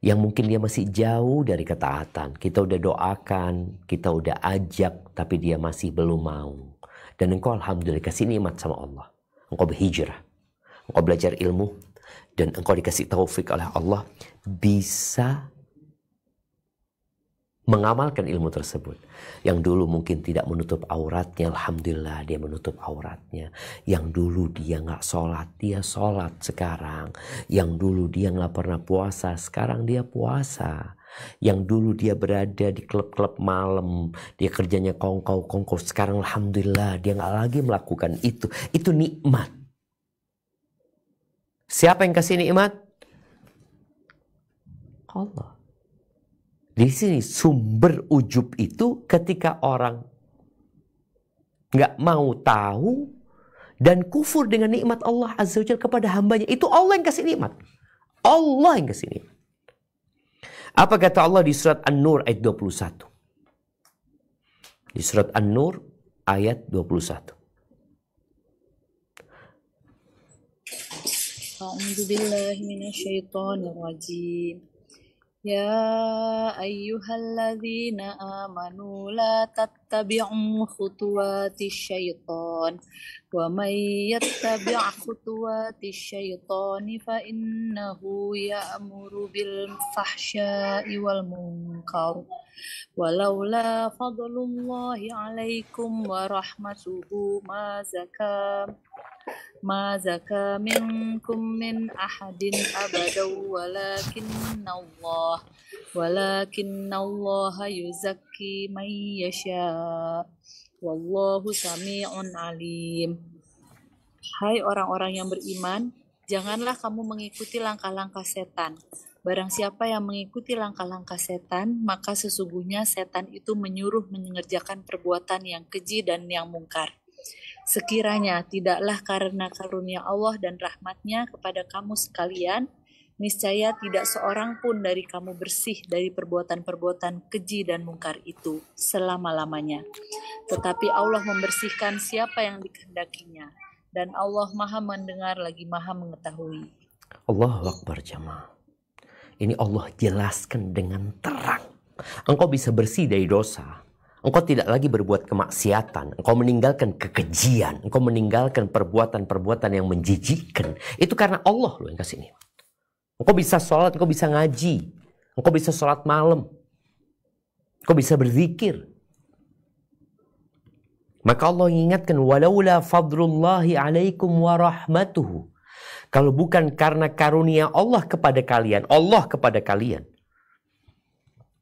[SPEAKER 2] Yang mungkin dia masih jauh dari ketaatan. Kita udah doakan, kita udah ajak, tapi dia masih belum mau. Dan engkau alhamdulillah kasih nikmat sama Allah. Engkau berhijrah. Engkau belajar ilmu. Dan engkau dikasih taufik oleh Allah. Bisa mengamalkan ilmu tersebut. Yang dulu mungkin tidak menutup auratnya, alhamdulillah dia menutup auratnya. Yang dulu dia nggak sholat, dia sholat sekarang. Yang dulu dia nggak pernah puasa, sekarang dia puasa. Yang dulu dia berada di klub-klub malam, dia kerjanya kongkow, sekarang alhamdulillah dia nggak lagi melakukan itu. Itu nikmat. Siapa yang kasih nikmat? Allah. Di sini sumber ujub itu ketika orang nggak mau tahu dan kufur dengan nikmat Allah Azza wa Jalla kepada hambanya. Itu Allah yang kasih nikmat. Allah yang kasih nikmat. Apa kata Allah di surat An-Nur ayat 21? Di surat An-Nur ayat 21.
[SPEAKER 3] A'udzu billahi minasyaitonir rajim. Ya ayyuhalladzina amanu la tattabi'u khutuwatis syaitan wa may yattabi' khutuwatis syaitani fa innahu ya'muru bil fahsya'i wal munkar walaula fadlullahi 'alaikum wa rahmatuhu ma zaka minkum min ahadin abadan walakinnallaha yuzakki man yasha wallahu sami'un alim. Hai orang-orang yang beriman, janganlah kamu mengikuti langkah-langkah setan. Barang siapa yang mengikuti langkah-langkah setan, maka sesungguhnya setan itu menyuruh mengerjakan perbuatan yang keji dan yang mungkar. Sekiranya tidaklah karena karunia Allah dan rahmatnya kepada kamu sekalian, niscaya tidak seorang pun dari kamu bersih dari perbuatan-perbuatan keji dan mungkar itu selama-lamanya. Tetapi Allah membersihkan siapa yang dikehendakinya, dan Allah maha mendengar lagi maha mengetahui.
[SPEAKER 2] Allahu Akbar jamaah. Ini Allah jelaskan dengan terang. Engkau bisa bersih dari dosa. Engkau tidak lagi berbuat kemaksiatan. Engkau meninggalkan kekejian. Engkau meninggalkan perbuatan-perbuatan yang menjijikkan. Itu karena Allah loh yang kasih nikmat. Engkau bisa sholat, engkau bisa ngaji. Engkau bisa sholat malam. Engkau bisa berzikir. Maka Allah ingatkan, walaula fadlullahi alaikum wa rahmatuhu. Kalau bukan karena karunia Allah kepada kalian,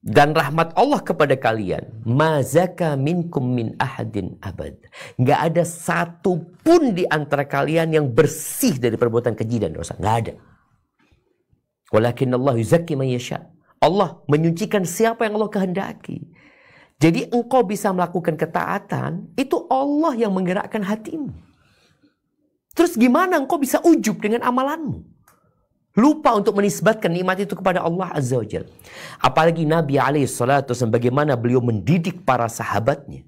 [SPEAKER 2] dan rahmat Allah kepada kalian, ma zaka minkum min ahadin abad. Nggak ada satu pun di antara kalian yang bersih dari perbuatan keji dan dosa. Nggak ada. Walakin Allah yuzakki man yasha. Allah menyucikan siapa yang Allah kehendaki. Jadi engkau bisa melakukan ketaatan, itu Allah yang menggerakkan hatimu. Terus gimana engkau bisa ujub dengan amalanmu? Lupa untuk menisbatkan nikmat itu kepada Allah Azza wa Jalla. Apalagi Nabi alaihissalatu wasallam, bagaimana beliau mendidik para sahabatnya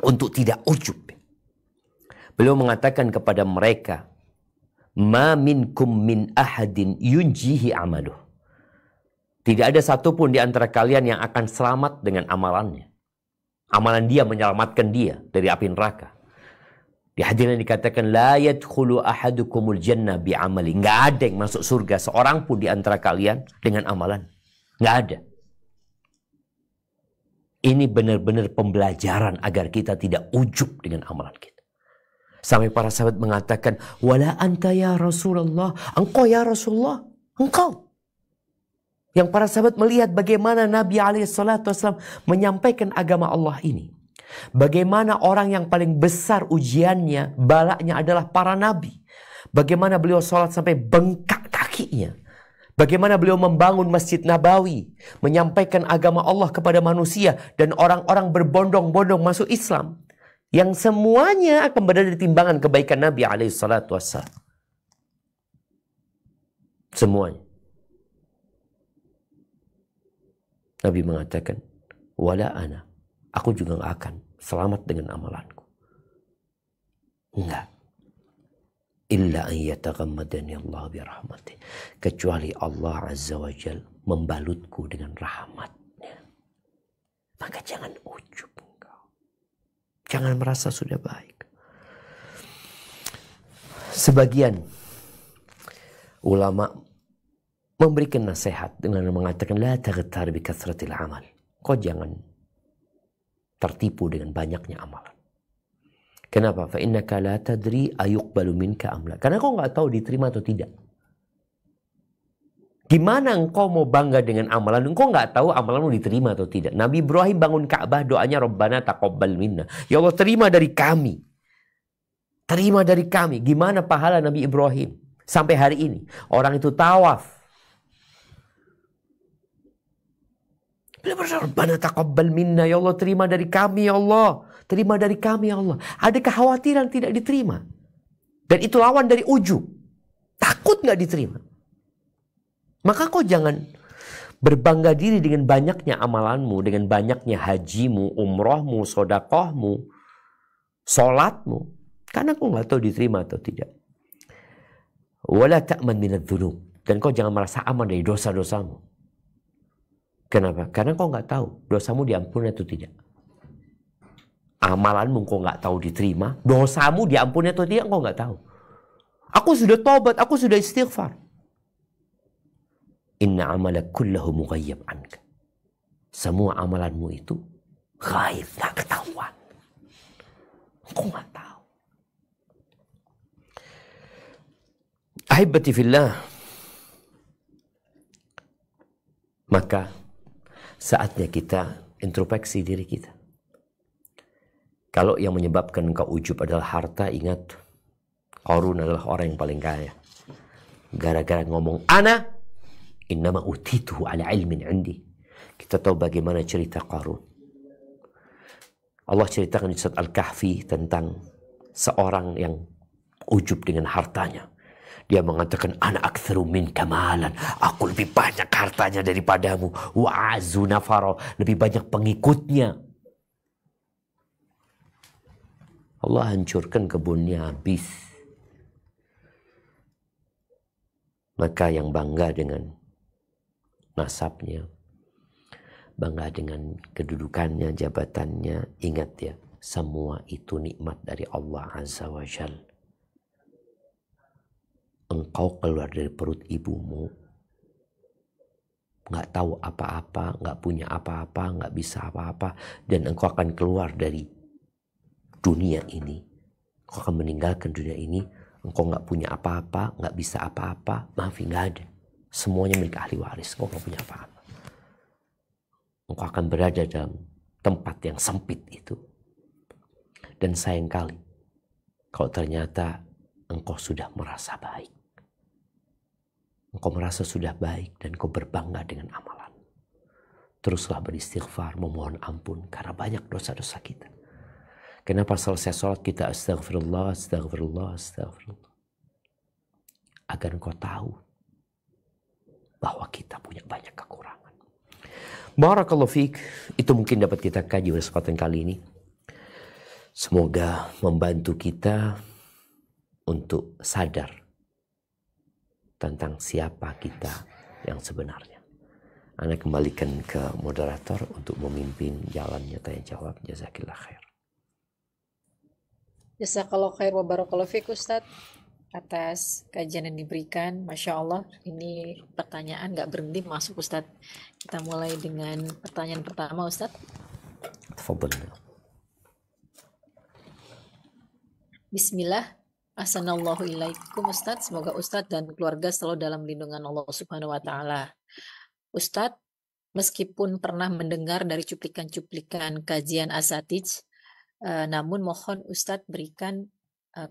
[SPEAKER 2] untuk tidak ujub. Beliau mengatakan kepada mereka Ma minkum min ahadin yunjihi amaluh. Tidak ada satupun di antara kalian yang akan selamat dengan amalannya. Amalan dia menyelamatkan dia dari api neraka. Di hadis yang dikatakan la yadkhulu ahadukumul jannah bi amali. Enggak ada yang masuk surga seorang pun di antara kalian dengan amalan. Enggak ada. Ini benar-benar pembelajaran agar kita tidak ujub dengan amalan kita. Sampai para sahabat mengatakan, wala anta ya Rasulullah. Engkau ya Rasulullah. Engkau. Yang para sahabat melihat bagaimana Nabi SAW menyampaikan agama Allah ini. Bagaimana orang yang paling besar ujiannya, balaknya adalah para nabi. Bagaimana beliau sholat sampai bengkak kakinya. Bagaimana beliau membangun Masjid Nabawi, menyampaikan agama Allah kepada manusia, dan orang-orang berbondong-bondong masuk Islam. Yang semuanya akan berada di timbangan kebaikan Nabi SAW. Semuanya. Nabi mengatakan, wala ana, aku juga gak akan selamat dengan amalanku. Enggak. Illa an yataghammadani Allah birahmatih. Kecuali Allah Azza wa Jal membalutku dengan rahmatnya. Maka jangan ujub engkau. Jangan merasa sudah baik. Sebagian ulama memberikan nasihat dengan mengatakan la taghtar bi kathratil amal. Kau jangan tertipu dengan banyaknya amalan. Kenapa? Fa innaka la tadri ayuqbalu minka amla. Karena kau nggak tahu diterima atau tidak. Gimana engkau mau bangga dengan amalan? Engkau nggak tahu amalanmu diterima atau tidak. Nabi Ibrahim bangun Ka'bah, doanya Rabbana taqabbal minna. Ya Allah, terima dari kami. Terima dari kami. Gimana pahala Nabi Ibrahim sampai hari ini? Orang itu tawaf. Beliau berdoa, Rabbana taqabbal minna. Ya Allah, terima dari kami ya Allah. Terima dari kami ya Allah. Ada kekhawatiran tidak diterima. Dan itu lawan dari ujub. Takut nggak diterima. Maka kau jangan berbangga diri dengan banyaknya amalanmu, dengan banyaknya hajimu, umrohmu, sodakohmu, solatmu. Karena kau nggak tahu diterima atau tidak. Wala ta'man minadz dzunub. Dan kau jangan merasa aman dari dosa-dosamu. Kenapa? Karena kau nggak tahu dosamu diampuni atau tidak. Amalanmu kau nggak tahu diterima, dosamu diampuni atau tidak kau nggak tahu. Aku sudah tobat, aku sudah istighfar. Inna amalak kullahu mughayyab anka. Semua amalanmu itu ghaib, nggak ketahuan. Kau nggak tahu. Ahibati fillah. Maka saatnya kita introspeksi diri kita. Kalau yang menyebabkan engkau ujub adalah harta, ingat, Qarun adalah orang yang paling kaya. Gara-gara ngomong, ana innama utituhu ala ilmin indi. Kita tahu bagaimana cerita Qarun. Allah ceritakan di surat Al-Kahfi tentang seorang yang ujub dengan hartanya. Dia mengatakan, ana aktsaru minka malan. Aku lebih banyak hartanya daripadamu. Wa azu nafara, lebih banyak pengikutnya. Allah hancurkan kebunnya habis. Maka yang bangga dengan nasabnya, bangga dengan kedudukannya, jabatannya, ingat ya, semua itu nikmat dari Allah Azza wa Jal. Engkau keluar dari perut ibumu, nggak tahu apa-apa, nggak punya apa-apa, nggak bisa apa-apa, dan engkau akan keluar dari dunia ini. Engkau akan meninggalkan dunia ini. Engkau nggak punya apa-apa, nggak bisa apa-apa. Maafin, nggak ada. Semuanya milik ahli waris. Engkau nggak punya apa-apa. Engkau akan berada dalam tempat yang sempit itu. Dan sayangkali, kalau ternyata engkau sudah merasa baik. Engkau merasa sudah baik dan engkau berbangga dengan amalan. Teruslah beristighfar, memohon ampun karena banyak dosa-dosa kita. Kenapa selesai sholat kita astagfirullah, astagfirullah, astagfirullah. Agar engkau tahu bahwa kita punya banyak kekurangan. Barakallahu fiik. Itu mungkin dapat kita kaji pada kesempatan kali ini. Semoga membantu kita untuk sadar tentang siapa kita yang sebenarnya. Anda kembalikan ke moderator untuk memimpin jalannya tanya jawab. Jazakillah khair.
[SPEAKER 5] Jazakallah khair wa barakallahu fiik Ustadz atas kajian yang diberikan. Masya Allah, ini pertanyaan gak berhenti masuk Ustadz. Kita mulai dengan pertanyaan pertama Ustadz.
[SPEAKER 2] Tafadhal.
[SPEAKER 5] Bismillah. Assalamualaikum ilaikum Ustadz. Semoga Ustadz dan keluarga selalu dalam lindungan Allah Subhanahu wa Ta'ala. Ustadz, meskipun pernah mendengar dari cuplikan-cuplikan kajian asatidz, namun mohon Ustadz berikan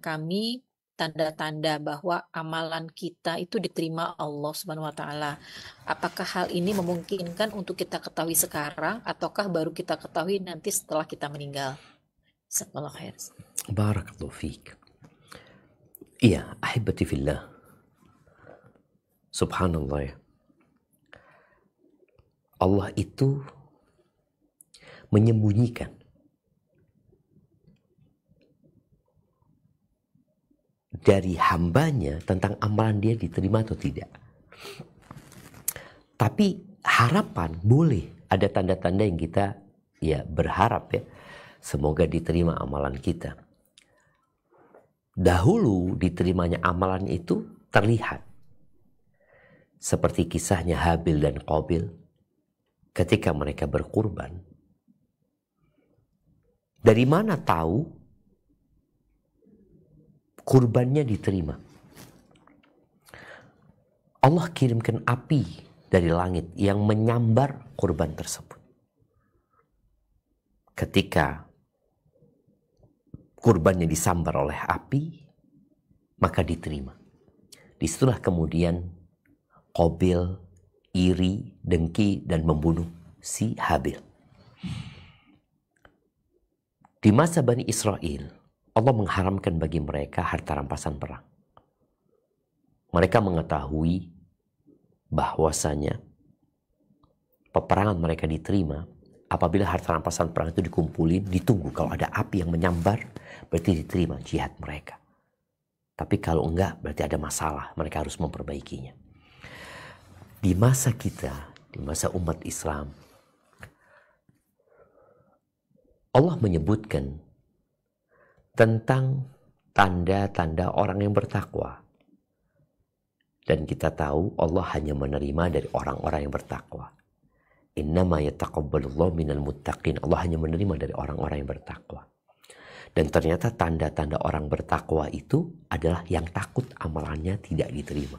[SPEAKER 5] kami tanda-tanda bahwa amalan kita itu diterima Allah Subhanahu wa Ta'ala. Apakah hal ini memungkinkan untuk kita ketahui sekarang ataukah baru kita ketahui nanti setelah kita meninggal? Jazakallahu khair.
[SPEAKER 2] Barakallahu fiik. Iya, ahibati fillah. Subhanallah ya. Allah itu menyembunyikan dari hambanya tentang amalan dia diterima atau tidak. Tapi harapan boleh, ada tanda-tanda yang kita ya berharap ya, semoga diterima amalan kita. Dahulu diterimanya amalan itu terlihat. Seperti kisahnya Habil dan Qabil ketika mereka berkurban. Dari mana tahu kurbannya diterima? Allah kirimkan api dari langit yang menyambar kurban tersebut. Ketika kurbannya disambar oleh api, maka diterima. Disitulah kemudian Qabil iri, dengki, dan membunuh si Habil. Di masa Bani Israel, Allah mengharamkan bagi mereka harta rampasan perang. Mereka mengetahui bahwasanya peperangan mereka diterima apabila harta rampasan perang itu dikumpulin, ditunggu. Kalau ada api yang menyambar, berarti diterima jihad mereka. Tapi kalau enggak, berarti ada masalah. Mereka harus memperbaikinya. Di masa kita, di masa umat Islam, Allah menyebutkan tentang tanda-tanda orang yang bertakwa. Dan kita tahu Allah hanya menerima dari orang-orang yang bertakwa. Innama yataqabbalullahu minal muttaqin. Allah hanya menerima dari orang-orang yang bertakwa. Dan ternyata tanda-tanda orang bertakwa itu adalah yang takut amalannya tidak diterima.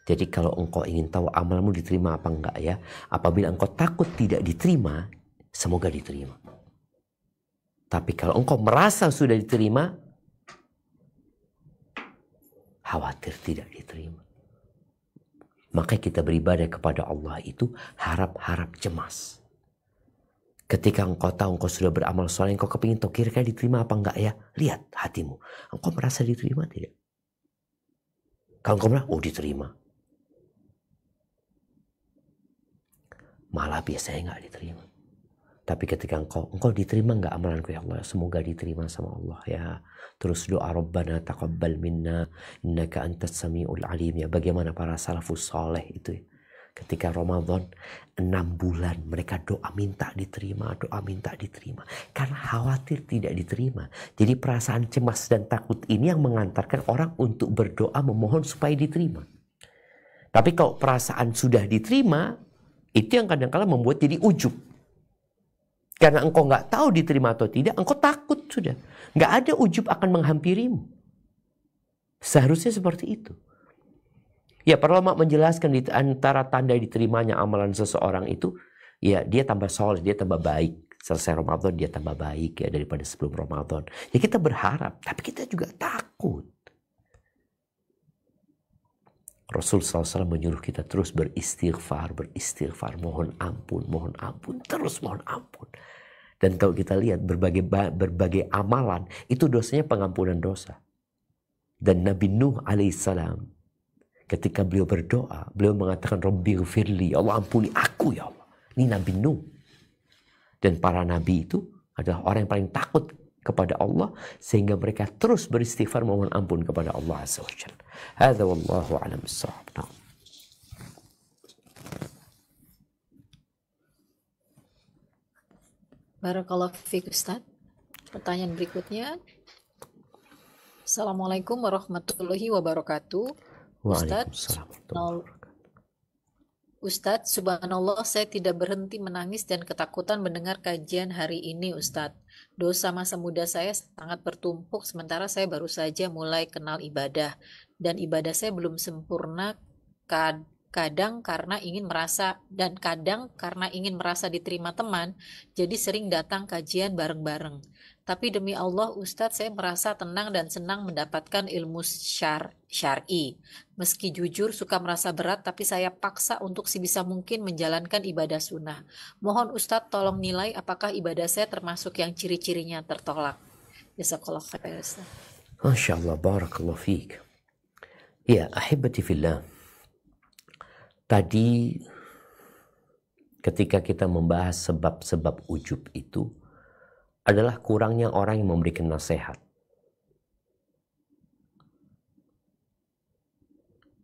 [SPEAKER 2] Jadi kalau engkau ingin tahu amalmu diterima apa enggak ya, apabila engkau takut tidak diterima, semoga diterima. Tapi kalau engkau merasa sudah diterima, khawatir tidak diterima. Maka kita beribadah kepada Allah itu harap-harap cemas. Ketika engkau tahu engkau sudah beramal soleh, engkau kepingin tahu kira-kira diterima apa enggak ya, lihat hatimu. Engkau merasa diterima tidak? Kalau engkau merasa, oh diterima. Malah biasanya nggak diterima. Tapi ketika engkau diterima nggak amalanku ya Allah, semoga diterima sama Allah ya. Terus doa Rabbana taqabbal minna innaka antas samiul alim ya. Bagaimana para salafus saleh itu ya. Ketika Ramadan 6 bulan mereka doa minta diterima, doa minta diterima. Karena khawatir tidak diterima. Jadi perasaan cemas dan takut ini yang mengantarkan orang untuk berdoa memohon supaya diterima. Tapi kalau perasaan sudah diterima, itu yang kadang-kala membuat jadi ujub. Karena engkau nggak tahu diterima atau tidak, engkau takut sudah. Nggak ada ujub akan menghampirimu. Seharusnya seperti itu. Ya, para ulama menjelaskan di antara tanda diterimanya amalan seseorang itu, ya dia tambah soleh, dia tambah baik. Selesai Ramadan dia tambah baik ya daripada sebelum Ramadan. Ya kita berharap, tapi kita juga takut. Rasul SAW menyuruh kita terus beristighfar, mohon ampun, terus mohon ampun. Dan kalau kita lihat berbagai amalan, itu dosanya pengampunan dosa. Dan Nabi Nuh alaihissalam, ketika beliau berdoa, beliau mengatakan, Rabbighfirli, Allah ampuni aku ya Allah. Ini Nabi Nuh. Dan para nabi itu adalah orang yang paling takut kepada Allah sehingga mereka terus beristighfar memohon ampun kepada Allah Azza wa Jalla. Hadza wallahu a'lam bissawab. Nah.
[SPEAKER 5] Barakallahu fiik Ustaz. Pertanyaan berikutnya. Assalamualaikum warahmatullahi wabarakatuh. Ustaz,
[SPEAKER 2] Waalaikumsalam warahmatullahi wabarakatuh.
[SPEAKER 5] Ustadz, subhanallah, saya tidak berhenti menangis dan ketakutan mendengar kajian hari ini, Ustadz. Dosa masa muda saya sangat bertumpuk, sementara saya baru saja mulai kenal ibadah. Dan ibadah saya belum sempurna, kadang karena ingin merasa diterima teman, jadi sering datang kajian bareng-bareng. Tapi demi Allah, Ustadz, saya merasa tenang dan senang mendapatkan ilmu syar'i. Meski jujur suka merasa berat, tapi saya paksa untuk sebisa mungkin menjalankan ibadah sunnah. Mohon Ustadz tolong nilai apakah ibadah saya termasuk yang ciri-cirinya tertolak. Jazakallah khair, Ustadz.
[SPEAKER 2] Masya Allah, barakallahu fiik. Ya, ahibati fillah. Tadi ketika kita membahas sebab-sebab ujub itu adalah kurangnya orang yang memberikan nasihat.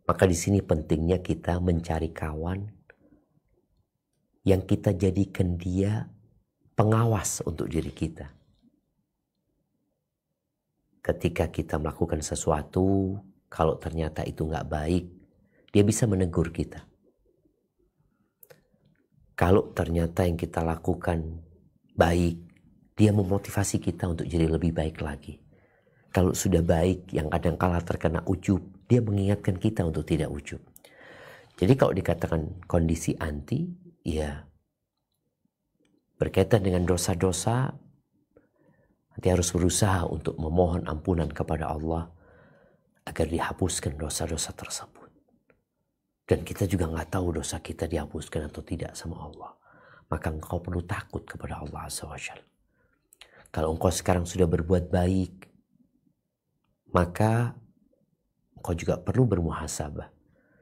[SPEAKER 2] Maka di sini pentingnya kita mencari kawan yang kita jadikan dia pengawas untuk diri kita. Ketika kita melakukan sesuatu, kalau ternyata itu nggak baik, dia bisa menegur kita. Kalau ternyata yang kita lakukan baik, dia memotivasi kita untuk jadi lebih baik lagi. Kalau sudah baik, yang kadang-kala terkena ujub, dia mengingatkan kita untuk tidak ujub. Jadi kalau dikatakan kondisi anti, ya berkaitan dengan dosa-dosa, nanti harus berusaha untuk memohon ampunan kepada Allah agar dihapuskan dosa-dosa tersebut. Dan kita juga nggak tahu dosa kita dihapuskan atau tidak sama Allah. Maka engkau perlu takut kepada Allah Azza wa Jalla. Kalau engkau sekarang sudah berbuat baik, maka engkau juga perlu bermuhasabah.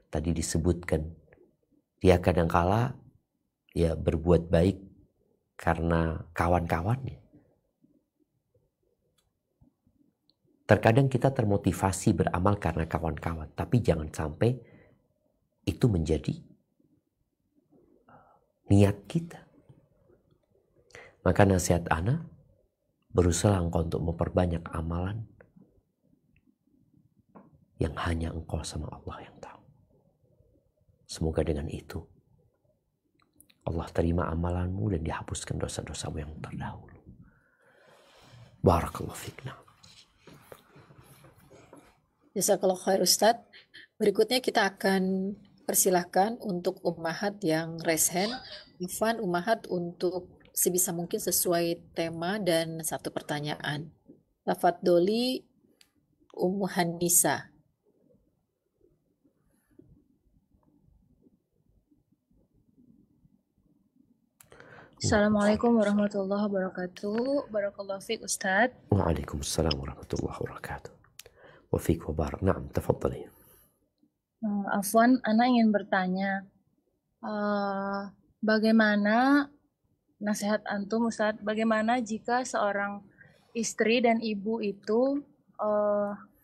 [SPEAKER 2] Tadi disebutkan, dia kadangkala ya berbuat baik karena kawan-kawannya. Terkadang kita termotivasi beramal karena kawan-kawan, tapi jangan sampai itu menjadi niat kita. Maka nasihat ana, berusaha engkau untuk memperbanyak amalan yang hanya engkau sama Allah yang tahu. Semoga dengan itu Allah terima amalanmu dan dihapuskan dosa-dosamu yang terdahulu. Barakallahu fiik.
[SPEAKER 5] Jazakallah khair, Ustadz. Berikutnya kita akan persilahkan untuk ummahat yang raise hand. Ifan ummahat untuk sebisa mungkin sesuai tema dan satu pertanyaan. Tafadholi Ummu Hanisa.
[SPEAKER 6] Assalamualaikum warahmatullahi wabarakatuh. Barakallahu fiik Ustadz.
[SPEAKER 2] Waalaikumsalam warahmatullahi wabarakatuh. Wa fiik wa barak. Naam, tafadhali.
[SPEAKER 6] Afwan, Ana ingin bertanya, bagaimana nasihat antum Ustadz, bagaimana jika seorang istri dan ibu itu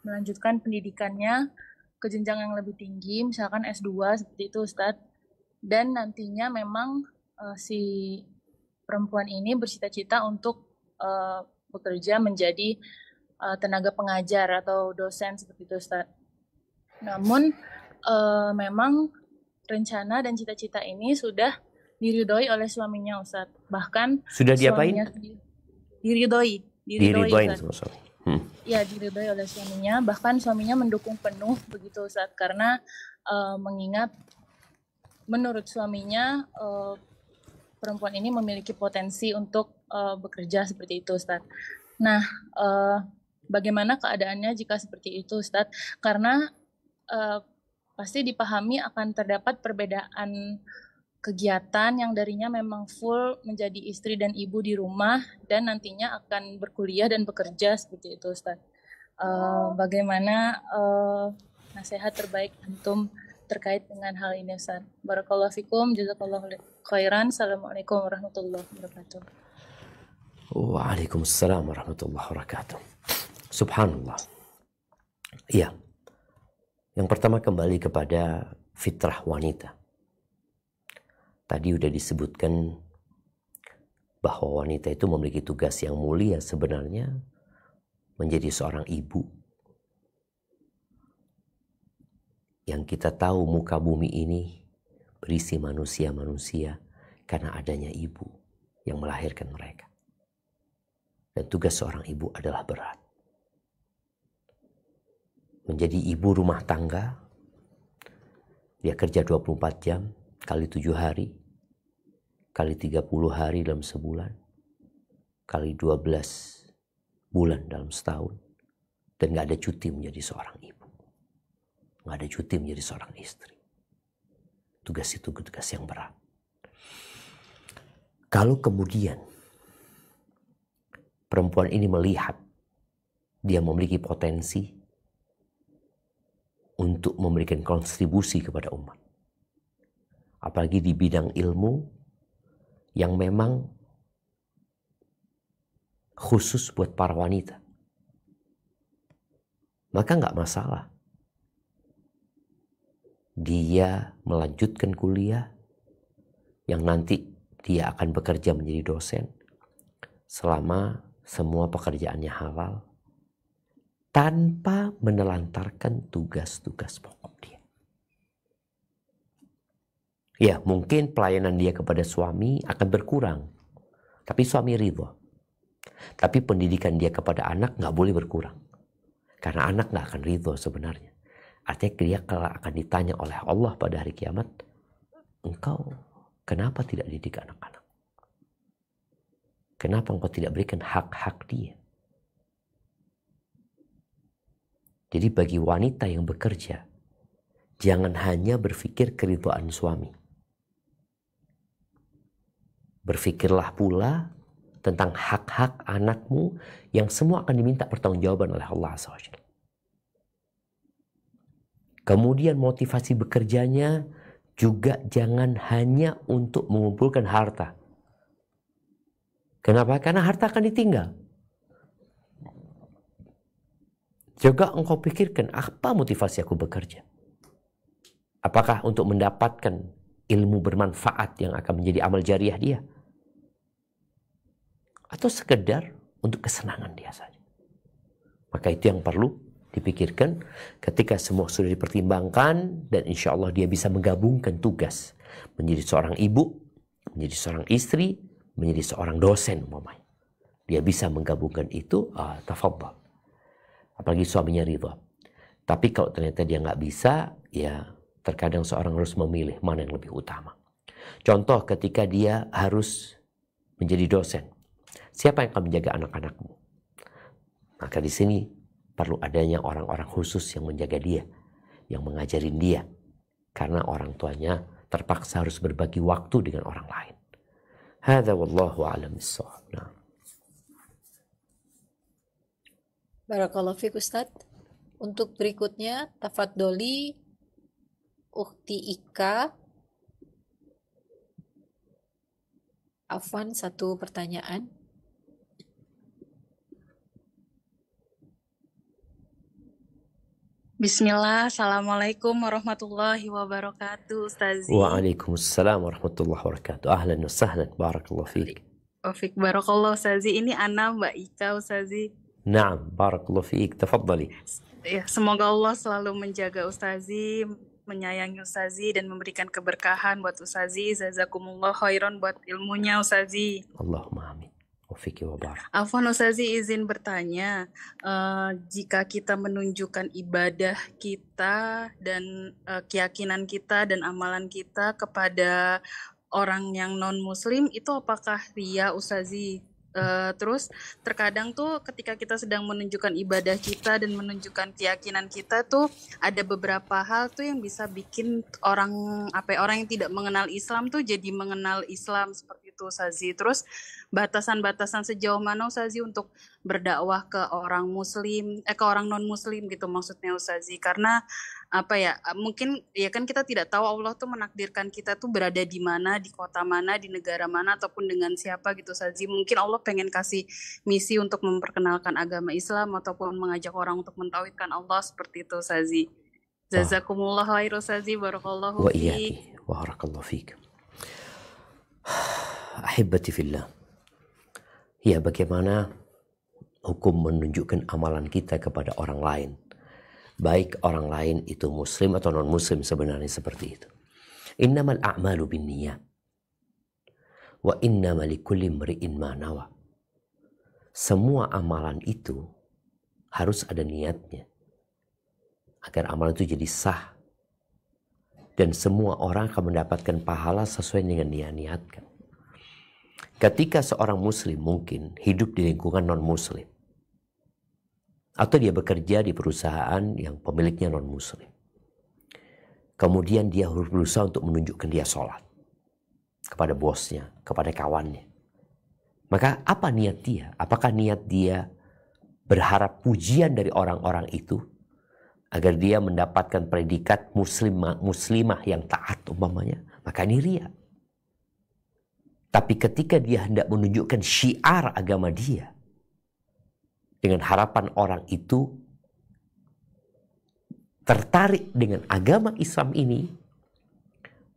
[SPEAKER 6] melanjutkan pendidikannya ke jenjang yang lebih tinggi, misalkan S2 seperti itu Ustadz, dan nantinya memang si perempuan ini bercita-cita untuk bekerja menjadi tenaga pengajar atau dosen seperti itu Ustadz. Namun memang rencana dan cita-cita ini sudah diridhoi oleh suaminya Ustadz. Bahkan
[SPEAKER 2] sudah diapain?
[SPEAKER 6] Diridhoi
[SPEAKER 2] sama suami.
[SPEAKER 6] Ya, diridhoi oleh suaminya. Bahkan suaminya mendukung penuh begitu Ustadz, karena mengingat menurut suaminya perempuan ini memiliki potensi untuk bekerja seperti itu Ustadz. Nah, bagaimana keadaannya jika seperti itu Ustadz? Karena pasti dipahami akan terdapat perbedaan kegiatan yang darinya memang full menjadi istri dan ibu di rumah dan nantinya akan berkuliah dan bekerja seperti itu Ustaz. Bagaimana nasihat terbaik antum terkait dengan hal ini Ustaz? Barakallahu fikum, jazakallahu khairan. Assalamualaikum warahmatullahi wabarakatuh.
[SPEAKER 2] Waalaikumsalam warahmatullahi wabarakatuh. Subhanallah. Iya. Yang pertama kembali kepada fitrah wanita. Tadi udah disebutkan bahwa wanita itu memiliki tugas yang mulia sebenarnya, menjadi seorang ibu. Yang kita tahu muka bumi ini berisi manusia-manusia karena adanya ibu yang melahirkan mereka. Dan tugas seorang ibu adalah berat. Menjadi ibu rumah tangga, dia kerja 24 jam, kali 7 hari, kali 30 hari dalam sebulan, kali 12 bulan dalam setahun. Dan gak ada cuti menjadi seorang ibu. Gak ada cuti menjadi seorang istri. Tugas itu tugas yang berat. Kalau kemudian perempuan ini melihat dia memiliki potensi untuk memberikan kontribusi kepada umat. Apalagi di bidang ilmu yang memang khusus buat para wanita. Maka nggak masalah. Dia melanjutkan kuliah yang nanti dia akan bekerja menjadi dosen selama semua pekerjaannya halal, tanpa menelantarkan tugas-tugas pokok dia. Ya, mungkin pelayanan dia kepada suami akan berkurang, tapi suami ridho. Tapi pendidikan dia kepada anak nggak boleh berkurang, karena anak nggak akan ridho sebenarnya. Artinya dia kalau akan ditanya oleh Allah pada hari kiamat, engkau kenapa tidak didik anak-anak? Kenapa engkau tidak berikan hak-hak dia? Jadi bagi wanita yang bekerja, jangan hanya berpikir keridhaan suami. Berpikirlah pula tentang hak-hak anakmu yang semua akan diminta pertanggungjawaban oleh Allah SWT. Kemudian motivasi bekerjanya juga jangan hanya untuk mengumpulkan harta. Kenapa? Karena harta akan ditinggal. Juga engkau pikirkan, apa motivasi aku bekerja? Apakah untuk mendapatkan ilmu bermanfaat yang akan menjadi amal jariah dia? Atau sekedar untuk kesenangan dia saja? Maka itu yang perlu dipikirkan ketika semua sudah dipertimbangkan, dan insya Allah dia bisa menggabungkan tugas menjadi seorang ibu, menjadi seorang istri, menjadi seorang dosen umpamanya. Dia bisa menggabungkan itu, tafadhal. Apalagi suaminya ridha. Tapi kalau ternyata dia nggak bisa, ya terkadang seorang harus memilih mana yang lebih utama. Contoh ketika dia harus menjadi dosen. Siapa yang akan menjaga anak-anakmu? Maka di sini perlu adanya orang-orang khusus yang menjaga dia, yang mengajarin dia. Karena orang tuanya terpaksa harus berbagi waktu dengan orang lain. Hadza wallahu a'lam bissawab.
[SPEAKER 5] Barakallahu fiik Ustaz. Untuk berikutnya, tafadholi Ukhti Ika. Afwan, satu pertanyaan.
[SPEAKER 6] Bismillah, Assalamualaikum warahmatullahi wabarakatuh, Ustazi.
[SPEAKER 2] Waalaikumsalam warahmatullahi wabarakatuh. Ahlan wa sahlan, barakallahu fiik.
[SPEAKER 6] Wafik barakallah, Ustazi. Ini Ana, Mbak Ika, Ustazi.
[SPEAKER 2] Naam, barakallahu fiik. Tafadhali.
[SPEAKER 6] Ya, semoga Allah selalu menjaga Ustazi, menyayangi Ustazi, dan memberikan keberkahan buat Ustazi. Jazakumullah khairan buat ilmunya, Ustazi.
[SPEAKER 2] Allahumma amin. Wafiki wa barak.
[SPEAKER 6] Afwan, Ustazi izin bertanya, jika kita menunjukkan ibadah kita dan keyakinan kita dan amalan kita kepada orang yang non-muslim, itu apakah ria, Ustazi? Terus terkadang tuh ketika kita sedang menunjukkan ibadah kita dan menunjukkan keyakinan kita tuh ada beberapa hal tuh yang bisa bikin orang yang tidak mengenal Islam tuh jadi mengenal Islam seperti itu.
[SPEAKER 7] itu Ustazi. Terus batasan-batasan sejauh mana Ustazi untuk berdakwah ke orang muslim, ke orang non muslim gitu maksudnya Ustazi. Karena apa ya, mungkin ya kan kita tidak tahu Allah tuh menakdirkan kita tuh berada di mana, di kota mana, di negara mana, ataupun dengan siapa gitu Ustazi. Mungkin Allah pengen kasih misi untuk memperkenalkan agama Islam ataupun mengajak orang untuk mentauhidkan Allah seperti itu Ustazi. Jazakumullah khairan Ustazi, barakallahu
[SPEAKER 2] Wa
[SPEAKER 7] fiik.
[SPEAKER 2] iyaki, wa barakallahu fiik. Ahibati fillah. Ya, bagaimana hukum menunjukkan amalan kita kepada orang lain. Baik orang lain itu muslim atau non muslim sebenarnya seperti itu. Innamal a'malu binniyat. Wa innama likulli imri'in ma nawa. Semua amalan itu harus ada niatnya. Agar amalan itu jadi sah. Dan semua orang akan mendapatkan pahala sesuai dengan niat-niatkan. Ketika seorang muslim mungkin hidup di lingkungan non-muslim. Atau dia bekerja di perusahaan yang pemiliknya non-muslim. Kemudian dia harus berusaha untuk menunjukkan dia sholat. Kepada bosnya, kepada kawannya. Maka apa niat dia? Apakah niat dia berharap pujian dari orang-orang itu? Agar dia mendapatkan predikat muslimah yang taat umpamanya. Maka ini riya. Tapi ketika dia hendak menunjukkan syiar agama dia. Dengan harapan orang itu tertarik dengan agama Islam ini.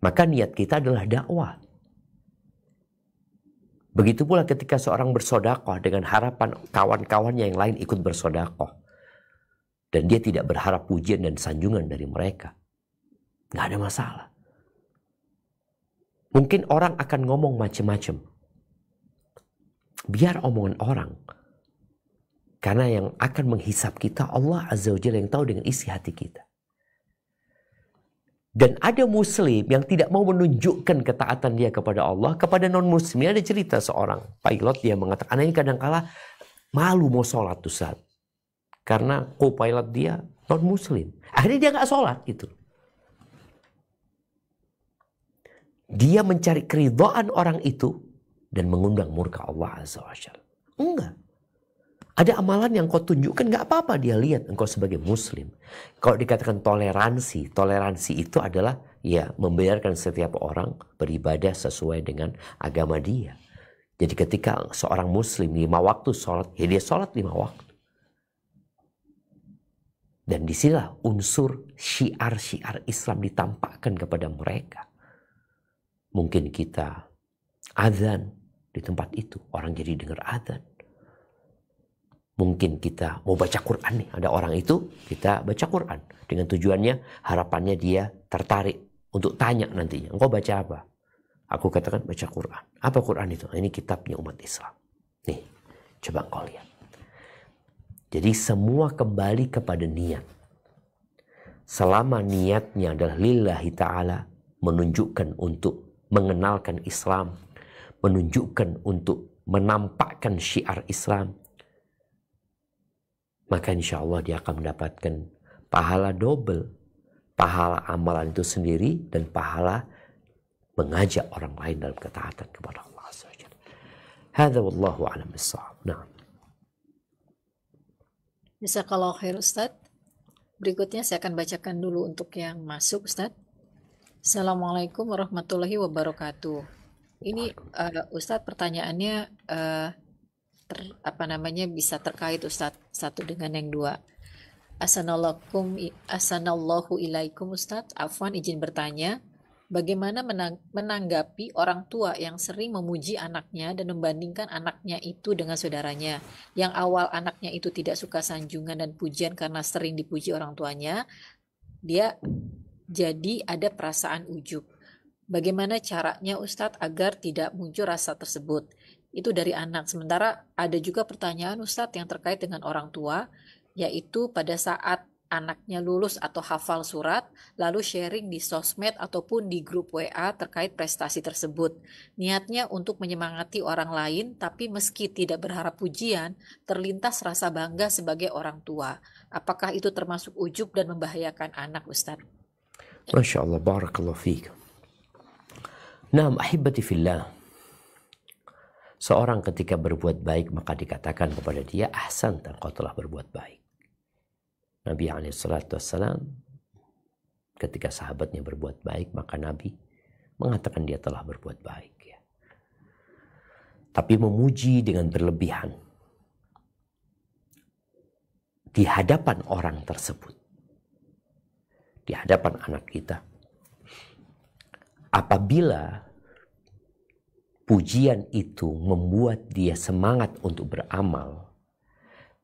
[SPEAKER 2] Maka niat kita adalah dakwah. Begitu pula ketika seorang bersedekah dengan harapan kawan-kawannya yang lain ikut bersedekah. Dan dia tidak berharap pujian dan sanjungan dari mereka. Nggak ada masalah. Mungkin orang akan ngomong macam-macam. Biar omongan orang. Karena yang akan menghisap kita Allah Azza wa Jalla yang tahu dengan isi hati kita. Dan ada muslim yang tidak mau menunjukkan ketaatan dia kepada Allah kepada non-muslim. Ada cerita seorang pilot dia mengatakan, anaknya kadang-kala malu mau sholat Ustaz. Karena co-pilot dia non-muslim. Akhirnya dia nggak sholat gitu. Dia mencari keridhaan orang itu dan mengundang murka Allah Azza wa Jalla. Enggak. Ada amalan yang kau tunjukkan nggak apa-apa dia lihat engkau sebagai muslim. Kalau dikatakan toleransi, toleransi itu adalah ya membiarkan setiap orang beribadah sesuai dengan agama dia. Jadi ketika seorang muslim 5 waktu sholat, ya dia sholat 5 waktu. Dan disinilah unsur syiar-syiar Islam ditampakkan kepada mereka. Mungkin kita azan di tempat itu, orang jadi dengar azan. Mungkin kita mau baca Quran nih, ada orang itu, kita baca Quran. Dengan tujuannya, harapannya dia tertarik untuk tanya nantinya, engkau baca apa? Aku katakan baca Quran. Apa Quran itu? Ini kitabnya umat Islam. Nih, coba engkau lihat. Jadi semua kembali kepada niat. Selama niatnya adalah lillahi ta'ala, menunjukkan untuk mengenalkan Islam, menunjukkan untuk menampakkan syiar Islam, maka insya Allah dia akan mendapatkan pahala double. Pahala amalan itu sendiri dan pahala mengajak orang lain dalam ketaatan kepada Allah Azza wa Jalla. Hadza wallahu a'lam bissawab. Nah.
[SPEAKER 5] Jazakallahu khair Ustaz. Berikutnya saya akan bacakan dulu untuk yang masuk Ustaz. Assalamualaikum warahmatullahi wabarakatuh. Ini Ustaz pertanyaannya bisa terkait Ustaz satu dengan yang dua. Assalamualaikum ilaikum Ustaz. Afwan izin bertanya, bagaimana menanggapi orang tua yang sering memuji anaknya dan membandingkan anaknya itu dengan saudaranya. Yang awal anaknya itu tidak suka sanjungan dan pujian karena sering dipuji orang tuanya, dia jadi ada perasaan ujub. Bagaimana caranya Ustadz agar tidak muncul rasa tersebut? Itu dari anak. Sementara ada juga pertanyaan Ustadz yang terkait dengan orang tua, yaitu pada saat anaknya lulus atau hafal surat, lalu sharing di sosmed ataupun di grup WA terkait prestasi tersebut. Niatnya untuk menyemangati orang lain, tapi meski tidak berharap pujian, terlintas rasa bangga sebagai orang tua. Apakah itu termasuk ujub dan membahayakan anak, Ustadz?
[SPEAKER 2] Masya Allah, barakallahu fiik. Naam, ahibati fillah. Seorang ketika berbuat baik maka dikatakan kepada dia, ahsanta, engkau telah berbuat baik. Nabi SAW ketika sahabatnya berbuat baik maka Nabi mengatakan dia telah berbuat baik. Ya. Tapi memuji dengan berlebihan di hadapan orang tersebut, di hadapan anak kita, apabila pujian itu membuat dia semangat untuk beramal,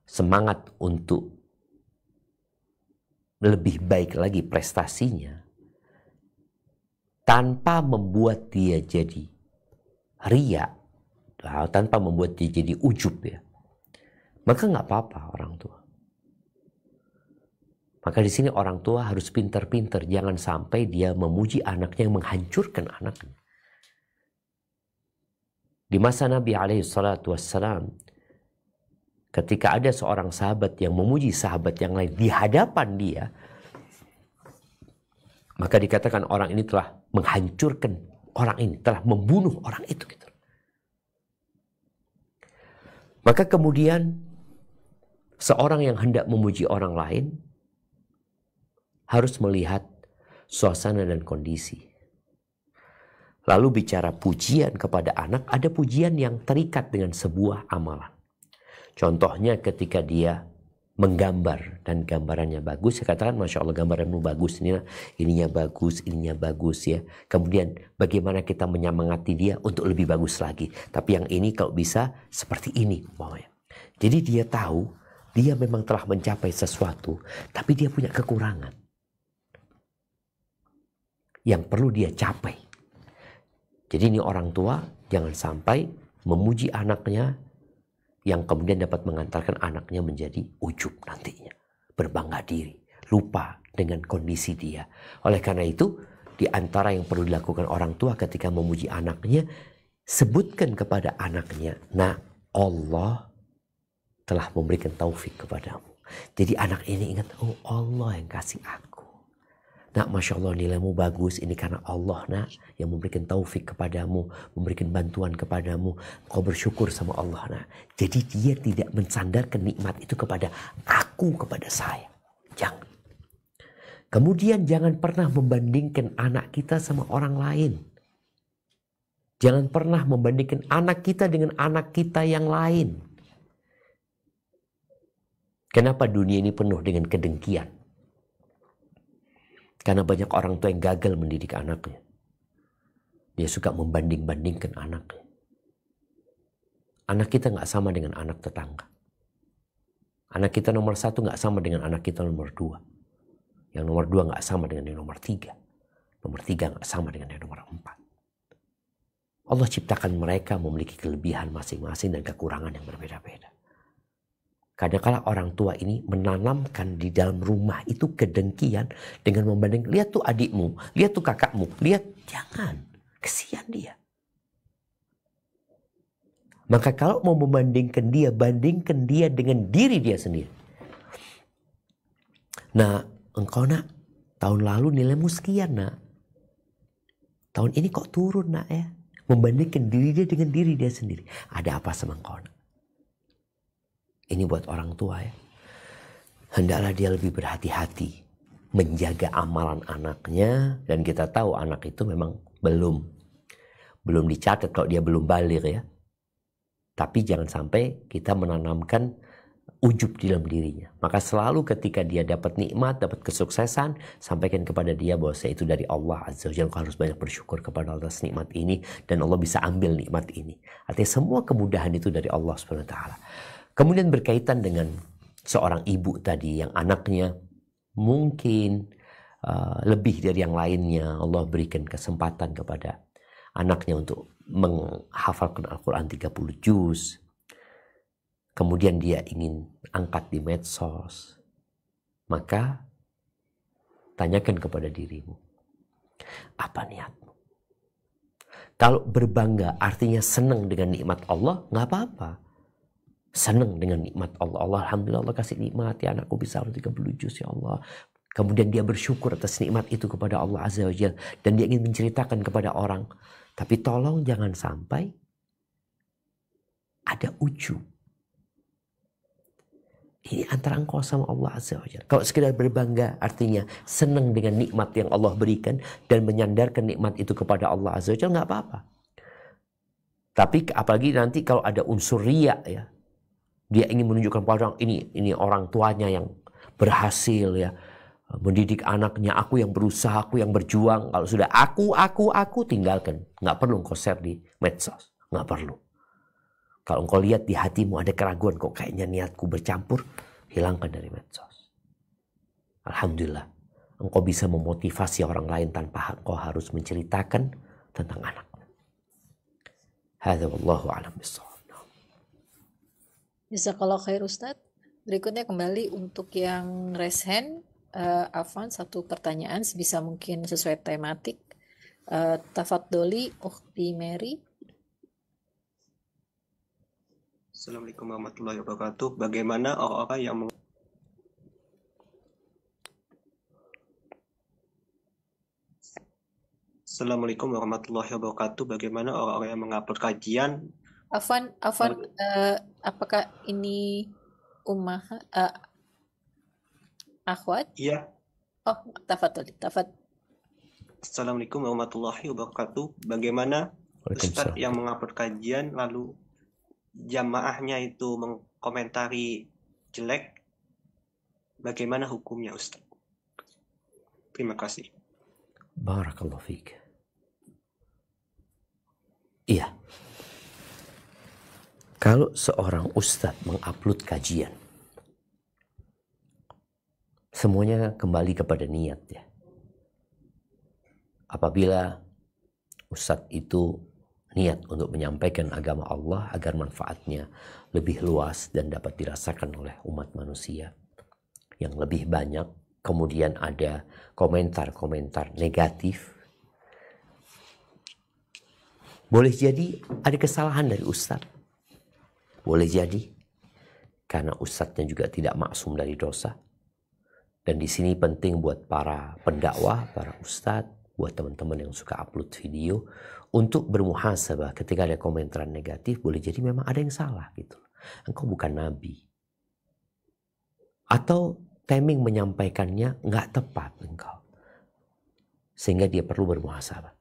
[SPEAKER 2] semangat untuk lebih baik lagi prestasinya, tanpa membuat dia jadi riya, tanpa membuat dia jadi ujub ya, maka nggak apa-apa orang tua. Maka di sini orang tua harus pintar-pintar, jangan sampai dia memuji anaknya yang menghancurkan anaknya. Di masa Nabi SAW, ketika ada seorang sahabat yang memuji sahabat yang lain di hadapan dia, maka dikatakan orang ini telah menghancurkan orang ini, telah membunuh orang itu. Gitu. Maka kemudian seorang yang hendak memuji orang lain harus melihat suasana dan kondisi. Lalu bicara pujian kepada anak, ada pujian yang terikat dengan sebuah amalan. Contohnya ketika dia menggambar dan gambarannya bagus, saya katakan Masya Allah gambaranmu bagus, ininya bagus ya. Kemudian bagaimana kita menyemangati dia untuk lebih bagus lagi. Tapi yang ini kalau bisa seperti ini. Jadi dia tahu dia memang telah mencapai sesuatu, tapi dia punya kekurangan yang perlu dia capai. Jadi ini orang tua jangan sampai memuji anaknya yang kemudian dapat mengantarkan anaknya menjadi ujub nantinya. Berbangga diri, lupa dengan kondisi dia. Oleh karena itu, di antara yang perlu dilakukan orang tua ketika memuji anaknya, sebutkan kepada anaknya, nah Allah telah memberikan taufik kepadamu. Jadi anak ini ingat, oh Allah yang kasih aku. Nak, Masya Allah nilaimu bagus, ini karena Allah nak yang memberikan taufik kepadamu, memberikan bantuan kepadamu. Kau bersyukur sama Allah nak. Jadi dia tidak mensandarkan nikmat itu kepada aku, kepada saya. Jangan. Kemudian jangan pernah membandingkan anak kita sama orang lain. Jangan pernah membandingkan anak kita dengan anak kita yang lain. Kenapa dunia ini penuh dengan kedengkian? Karena banyak orang tua yang gagal mendidik anaknya. Dia suka membanding-bandingkan anaknya. Anak kita nggak sama dengan anak tetangga. Anak kita nomor 1 nggak sama dengan anak kita nomor 2. Yang nomor 2 nggak sama dengan yang nomor 3. Nomor 3 nggak sama dengan yang nomor 4. Allah ciptakan mereka memiliki kelebihan masing-masing dan kekurangan yang berbeda-beda. Kadang-kadang orang tua ini menanamkan di dalam rumah itu kedengkian dengan membanding, lihat tuh adikmu, lihat tuh kakakmu, lihat, jangan, kesian dia. Maka kalau mau membandingkan dia, bandingkan dia dengan diri dia sendiri. Nah, engkau nak, tahun lalu nilaimu sekian nak. Tahun ini kok turun nak ya. Membandingkan diri dia dengan diri dia sendiri. Ada apa sama engkau nak? Ini buat orang tua ya. Hendaklah dia lebih berhati-hati menjaga amalan anaknya. Dan kita tahu anak itu memang belum dicatat kalau dia belum baligh ya. Tapi jangan sampai kita menanamkan ujub di dalam dirinya. Maka selalu ketika dia dapat nikmat, dapat kesuksesan, sampaikan kepada dia bahwa itu dari Allah Azza wa Jalla. Kau harus banyak bersyukur kepada Allah atas nikmat ini. Dan Allah bisa ambil nikmat ini. Artinya semua kemudahan itu dari Allah Subhanahu wa Ta'ala. Kemudian berkaitan dengan seorang ibu tadi yang anaknya mungkin lebih dari yang lainnya. Allah berikan kesempatan kepada anaknya untuk menghafalkan Al-Quran 30 juz. Kemudian dia ingin angkat di medsos. Maka tanyakan kepada dirimu. Apa niatmu? Kalau berbangga artinya senang dengan nikmat Allah, nggak apa-apa. Senang dengan nikmat Allah. Alhamdulillah Allah kasih nikmat ya anakku bisa 30 juz ya Allah. Kemudian dia bersyukur atas nikmat itu kepada Allah Azza wa Jalla. Dan dia ingin menceritakan kepada orang. Tapi tolong jangan sampai ada ujub. Ini antara engkau sama Allah Azza wa Jalla. Kalau sekedar berbangga artinya senang dengan nikmat yang Allah berikan dan menyandarkan nikmat itu kepada Allah Azza wa Jalla, nggak apa-apa. Tapi apalagi nanti kalau ada unsur riya ya. Dia ingin menunjukkan pada orang ini orang tuanya yang berhasil ya. Mendidik anaknya, aku yang berusaha, aku yang berjuang. Kalau sudah aku tinggalkan. Nggak perlu engkau share di medsos. Nggak perlu. Kalau engkau lihat di hatimu ada keraguan, kok kayaknya niatku bercampur, hilangkan dari medsos. Alhamdulillah, engkau bisa memotivasi orang lain tanpa engkau harus menceritakan tentang anakmu. Hadza wallahu a'lam bissawab.
[SPEAKER 5] Jazakallah khair Ustadz. Berikutnya kembali untuk yang raise hand, Afwan, satu pertanyaan sebisa mungkin sesuai tematik. Tafadholi Ukhti Mary.
[SPEAKER 8] Assalamualaikum warahmatullahi wabarakatuh. Bagaimana orang-orang yang Assalamualaikum warahmatullahi wabarakatuh. Bagaimana orang-orang yang mengupload kajian?
[SPEAKER 5] Afwan, apakah ini akhwat?
[SPEAKER 8] Iya.
[SPEAKER 5] Oh, tafadholi.
[SPEAKER 8] Assalamualaikum warahmatullahi wabarakatuh. Bagaimana Ustadz yang mengupload kajian lalu jamaahnya itu mengkomentari jelek, bagaimana hukumnya Ustaz? Terima kasih.
[SPEAKER 2] Barakallahu fiik. Iya. Kalau seorang ustadz mengupload kajian, semuanya kembali kepada niat ya. Apabila ustadz itu niat untuk menyampaikan agama Allah agar manfaatnya lebih luas dan dapat dirasakan oleh umat manusia yang lebih banyak, kemudian ada komentar-komentar negatif, boleh jadi ada kesalahan dari ustadz. Boleh jadi karena ustadznya juga tidak maksum dari dosa. Dan di sini penting buat para pendakwah, para ustadz, buat teman-teman yang suka upload video untuk bermuhasabah ketika ada komentar negatif. Boleh jadi memang ada yang salah gitu. Engkau bukan nabi. Atau timing menyampaikannya nggak tepat engkau. Sehingga dia perlu bermuhasabah.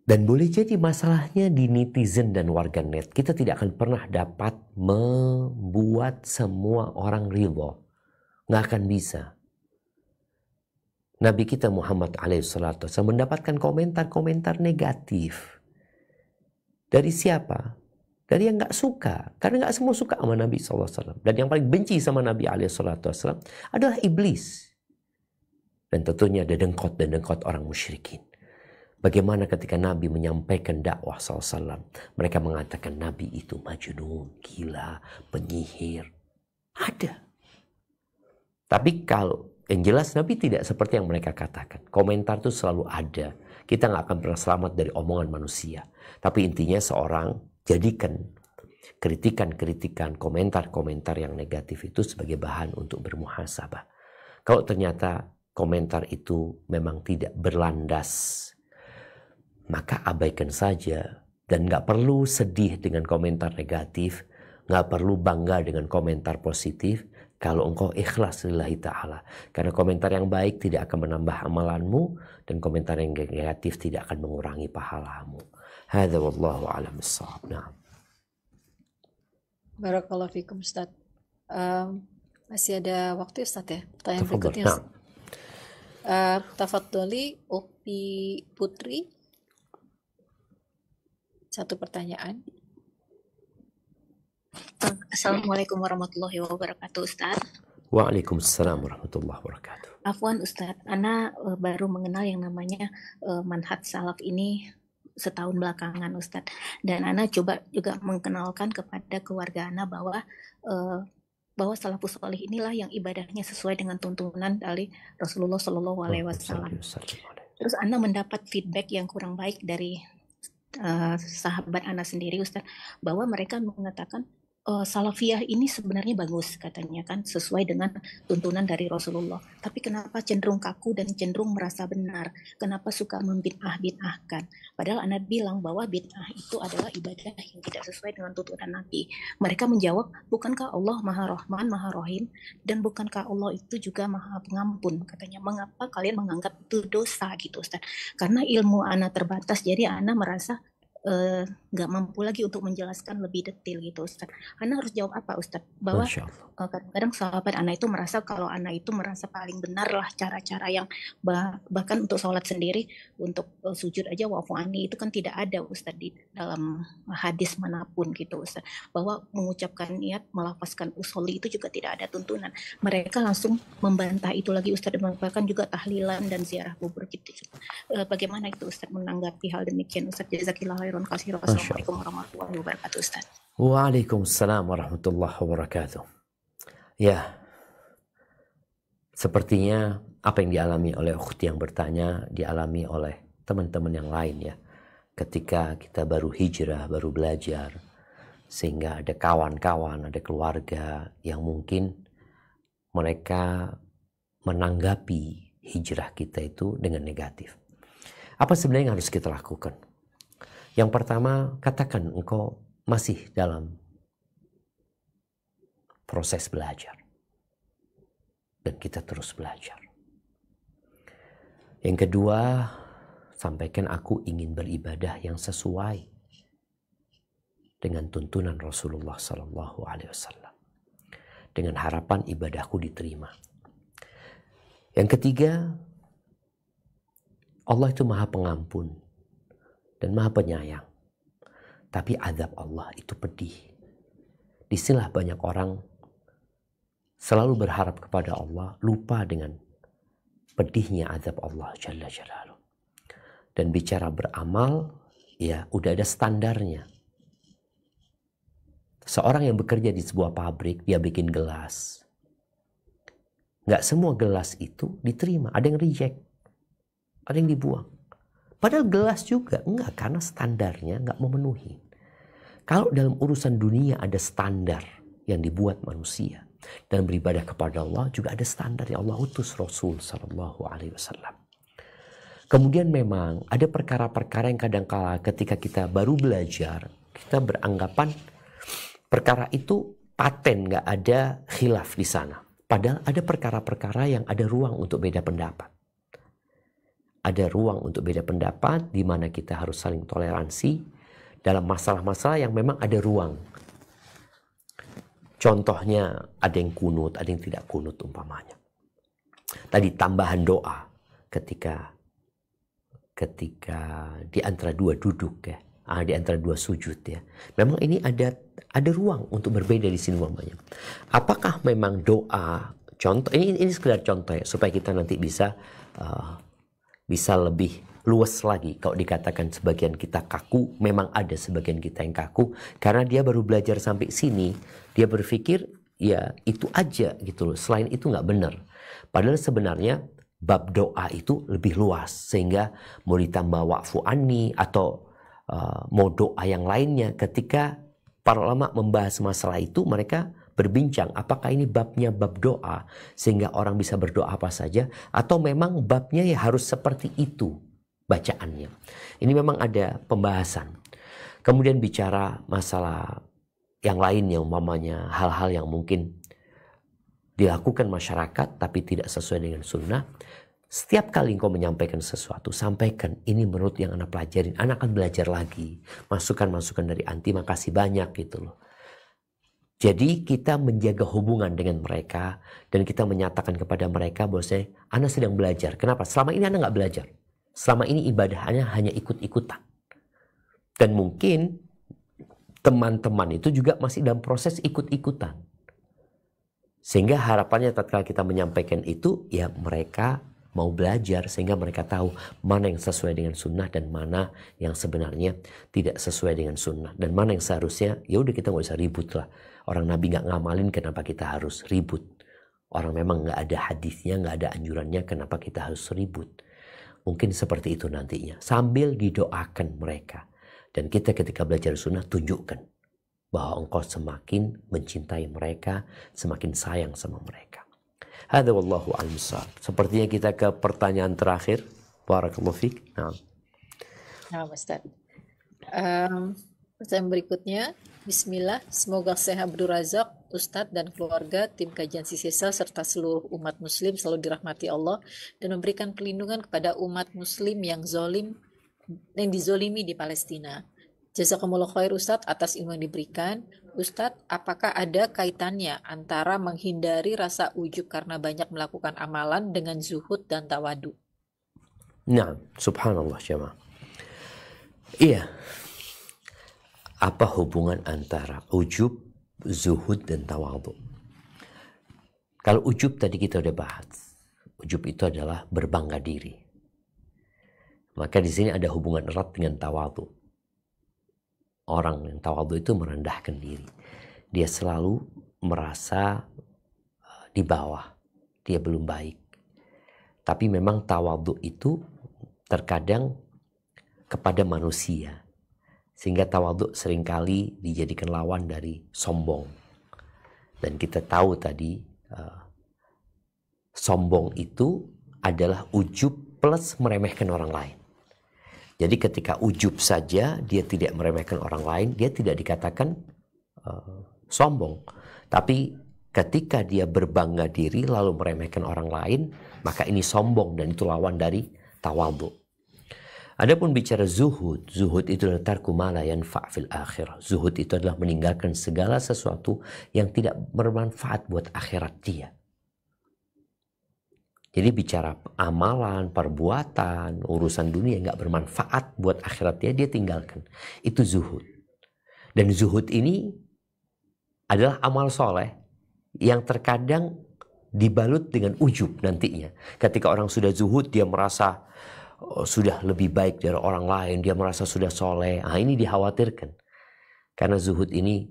[SPEAKER 2] Dan boleh jadi masalahnya di netizen dan warganet. Kita tidak akan pernah dapat membuat semua orang ridho. Nggak akan bisa. Nabi kita Muhammad alaihissalatu wassalam mendapatkan komentar-komentar negatif. Dari siapa? Dari yang nggak suka. Karena nggak semua suka sama Nabi SAW. Dan yang paling benci sama Nabi alaihissalatu wassalam adalah iblis. Dan tentunya ada dengkot orang musyrikin. Bagaimana ketika Nabi menyampaikan dakwah SAW. Mereka mengatakan Nabi itu majnun, gila, penyihir. Ada. Tapi kalau yang jelas Nabi tidak seperti yang mereka katakan. Komentar itu selalu ada. Kita nggak akan pernah selamat dari omongan manusia. Tapi intinya seorang jadikan kritikan-kritikan, komentar-komentar yang negatif itu sebagai bahan untuk bermuhasabah. Kalau ternyata komentar itu memang tidak berlandas, maka abaikan saja. Dan gak perlu sedih dengan komentar negatif. Gak perlu bangga dengan komentar positif. Kalau engkau ikhlas lillahi ta'ala. Karena komentar yang baik tidak akan menambah amalanmu. Dan komentar yang negatif tidak akan mengurangi pahalamu. Hadza wallahu a'lam bissawab. Nah.
[SPEAKER 5] Barakallahu fikum Ustaz. Masih ada waktu Ustaz ya? Pertanyaan
[SPEAKER 2] Tafadhol.
[SPEAKER 5] berikutnya. Tafadholi Ukhti Putri. Satu pertanyaan.
[SPEAKER 9] Assalamualaikum warahmatullahi wabarakatuh Ustaz.
[SPEAKER 2] Waalaikumsalam warahmatullahi wabarakatuh.
[SPEAKER 9] Afwan Ustaz, Ana baru mengenal yang namanya manhaj salaf ini setahun belakangan Ustaz. Dan Ana coba juga mengenalkan kepada keluarga Ana bahwa salafus salih inilah yang ibadahnya sesuai dengan tuntunan dari Rasulullah Shallallahu Alaihi Wasallam. Terus Ana mendapat feedback yang kurang baik dari sahabat Ana sendiri Ustaz, bahwa mereka mengatakan salafiyah ini sebenarnya bagus katanya kan, sesuai dengan tuntunan dari Rasulullah. Tapi kenapa cenderung kaku dan cenderung merasa benar? Kenapa suka membid'ah-bid'ahkan? Padahal Anda bilang bahwa bid'ah itu adalah ibadah yang tidak sesuai dengan tuntunan Nabi. Mereka menjawab, bukankah Allah Maha Rahman, Maha Rahim, dan bukankah Allah itu juga Maha Pengampun? Katanya, mengapa kalian menganggap itu dosa gitu Ustaz? Karena ilmu Ana terbatas, jadi Ana merasa nggak mampu lagi untuk menjelaskan lebih detail gitu Ustaz. Ana harus jawab apa Ustaz? Bahwa
[SPEAKER 2] Masya Allah.
[SPEAKER 9] kadang-kadang sahabat Ana itu merasa kalau Ana itu merasa paling benar lah cara-cara yang bahkan untuk sholat sendiri, untuk sujud aja wa'fu anni itu kan tidak ada Ustaz di dalam hadis manapun gitu Ustaz. Bahwa mengucapkan niat, melafazkan usolli itu juga tidak ada tuntunan. Mereka langsung membantah itu lagi Ustaz, dan bahkan juga tahlilan dan ziarah kubur gitu. Bagaimana itu Ustaz menanggapi hal demikian Ustaz? Jazakillah khairan katsira. Assalamualaikum warahmatullahi wabarakatuh Ustaz.
[SPEAKER 2] Waalaikumsalam warahmatullahi wabarakatuh. Ya, sepertinya apa yang dialami oleh ukhti yang bertanya dialami oleh teman-teman yang lain ya. Ketika kita baru hijrah, baru belajar, sehingga ada kawan-kawan, ada keluarga yang mungkin mereka menanggapi hijrah kita itu dengan negatif. Apa sebenarnya yang harus kita lakukan? Yang pertama, katakan engkau masih dalam proses belajar. Dan kita terus belajar. Yang kedua, sampaikan aku ingin beribadah yang sesuai dengan tuntunan Rasulullah SAW. Dengan harapan ibadahku diterima. Yang ketiga, Allah itu Maha Pengampun dan Maha Penyayang. Tapi azab Allah itu pedih. Disinilah banyak orang selalu berharap kepada Allah, lupa dengan pedihnya azab Allah Jalla Jalaluh. Dan bicara beramal, ya udah ada standarnya. Seorang yang bekerja di sebuah pabrik, dia bikin gelas. Nggak semua gelas itu diterima, ada yang reject, ada yang dibuang. Padahal gelas juga enggak, karena standarnya enggak memenuhi. Kalau dalam urusan dunia ada standar yang dibuat manusia, dan beribadah kepada Allah juga ada standar yang Allah utus Rasul SAW. Kemudian memang ada perkara-perkara yang kadang-kala ketika kita baru belajar, kita beranggapan perkara itu paten, enggak ada khilaf di sana. Padahal ada perkara-perkara yang ada ruang untuk beda pendapat. Ada ruang untuk beda pendapat di mana kita harus saling toleransi dalam masalah-masalah yang memang ada ruang. Contohnya ada yang kunut, ada yang tidak kunut umpamanya. Tadi tambahan doa ketika di antara dua duduk ya, di antara dua sujud ya. Memang ini ada ruang untuk berbeda di sini umpamanya. Apakah memang doa contoh ini sekedar contoh ya supaya kita nanti bisa lebih luas lagi. Kalau dikatakan sebagian kita kaku, memang ada sebagian kita yang kaku karena dia baru belajar sampai sini, dia berpikir ya itu aja gitu loh, selain itu nggak benar. Padahal sebenarnya bab doa itu lebih luas, sehingga mau ditambah wa'fu anni atau mau doa yang lainnya, ketika para ulama membahas masalah itu mereka berbincang apakah ini babnya bab doa sehingga orang bisa berdoa apa saja, atau memang babnya ya harus seperti itu bacaannya. Ini memang ada pembahasan. Kemudian bicara masalah yang lainnya, umpamanya hal-hal yang mungkin dilakukan masyarakat tapi tidak sesuai dengan sunnah. Setiap kali engkau menyampaikan sesuatu, sampaikan ini menurut yang anak pelajarin, anak akan belajar lagi. Masukan-masukan dari anti, makasih banyak gitu loh. Jadi kita menjaga hubungan dengan mereka dan kita menyatakan kepada mereka bahwasanya anak sedang belajar. Kenapa? Selama ini anak nggak belajar. Selama ini ibadahnya hanya ikut-ikutan. Dan mungkin teman-teman itu juga masih dalam proses ikut-ikutan. Sehingga harapannya tatkala kita menyampaikan itu, ya mereka mau belajar sehingga mereka tahu mana yang sesuai dengan sunnah dan mana yang sebenarnya tidak sesuai dengan sunnah. Dan mana yang seharusnya, ya udah kita nggak usah ribut lah. Orang Nabi nggak ngamalin, kenapa kita harus ribut? Orang memang nggak ada hadisnya, nggak ada anjurannya, kenapa kita harus ribut? Mungkin seperti itu nantinya. Sambil didoakan mereka. Dan kita ketika belajar sunnah tunjukkan. bahwa engkau semakin mencintai mereka, semakin sayang sama mereka. Hadza wallahu a'lam bishawab. Sepertinya kita ke pertanyaan terakhir. Barakallahu fiik. Nah.
[SPEAKER 5] Nah, Ustaz. Pertanyaan berikutnya, Bismillah, semoga sehat Abdul Razak, Ustadz dan keluarga, tim kajian Sisisa serta seluruh umat muslim selalu dirahmati Allah dan memberikan perlindungan kepada umat muslim yang dizolimi di Palestina. Jazakumullah khair Ustadz atas ilmu yang diberikan. Ustadz, apakah ada kaitannya antara menghindari rasa ujub karena banyak melakukan amalan dengan zuhud dan tawadu?
[SPEAKER 2] Nah, subhanallah jemaah. Iya. Apa hubungan antara ujub, zuhud dan tawadu? Kalau ujub tadi kita udah bahas. Ujub itu adalah berbangga diri. Maka di sini ada hubungan erat dengan tawadu. Orang yang tawadu itu merendahkan diri. Dia selalu merasa di bawah. Dia belum baik. Tapi memang tawadu itu terkadang kepada manusia. Sehingga tawadu seringkali dijadikan lawan dari sombong. Dan kita tahu tadi sombong itu adalah ujub plus meremehkan orang lain. Jadi ketika ujub saja dia tidak meremehkan orang lain, dia tidak dikatakan sombong. Tapi ketika dia berbangga diri lalu meremehkan orang lain, maka ini sombong dan itu lawan dari tawadhu. Adapun bicara zuhud, zuhud itu adalah tarku ma la yanfa' fil akhirah. Zuhud itu adalah meninggalkan segala sesuatu yang tidak bermanfaat buat akhirat dia. Jadi bicara amalan, perbuatan, urusan dunia nggak bermanfaat buat akhirat dia tinggalkan. Itu zuhud. Dan zuhud ini adalah amal soleh yang terkadang dibalut dengan ujub nantinya. Ketika orang sudah zuhud, dia merasa sudah lebih baik dari orang lain, dia merasa sudah soleh. Nah, ini dikhawatirkan. Karena zuhud ini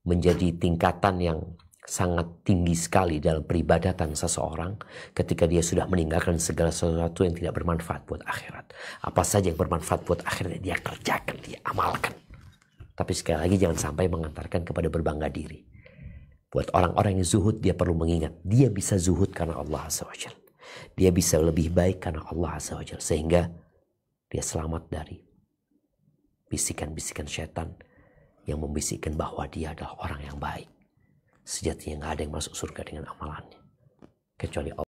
[SPEAKER 2] menjadi tingkatan yang sangat tinggi sekali dalam peribadatan seseorang ketika dia sudah meninggalkan segala sesuatu yang tidak bermanfaat buat akhirat. Apa saja yang bermanfaat buat akhirat dia kerjakan, dia amalkan. Tapi sekali lagi jangan sampai mengantarkan kepada berbangga diri. Buat orang-orang yang zuhud, dia perlu mengingat dia bisa zuhud karena Allah SWT. Dia bisa lebih baik karena Allah SWT. Sehingga dia selamat dari bisikan-bisikan setan yang membisikkan bahwa dia adalah orang yang baik. Sejatinya nggak ada yang masuk surga dengan amalannya kecuali Allah.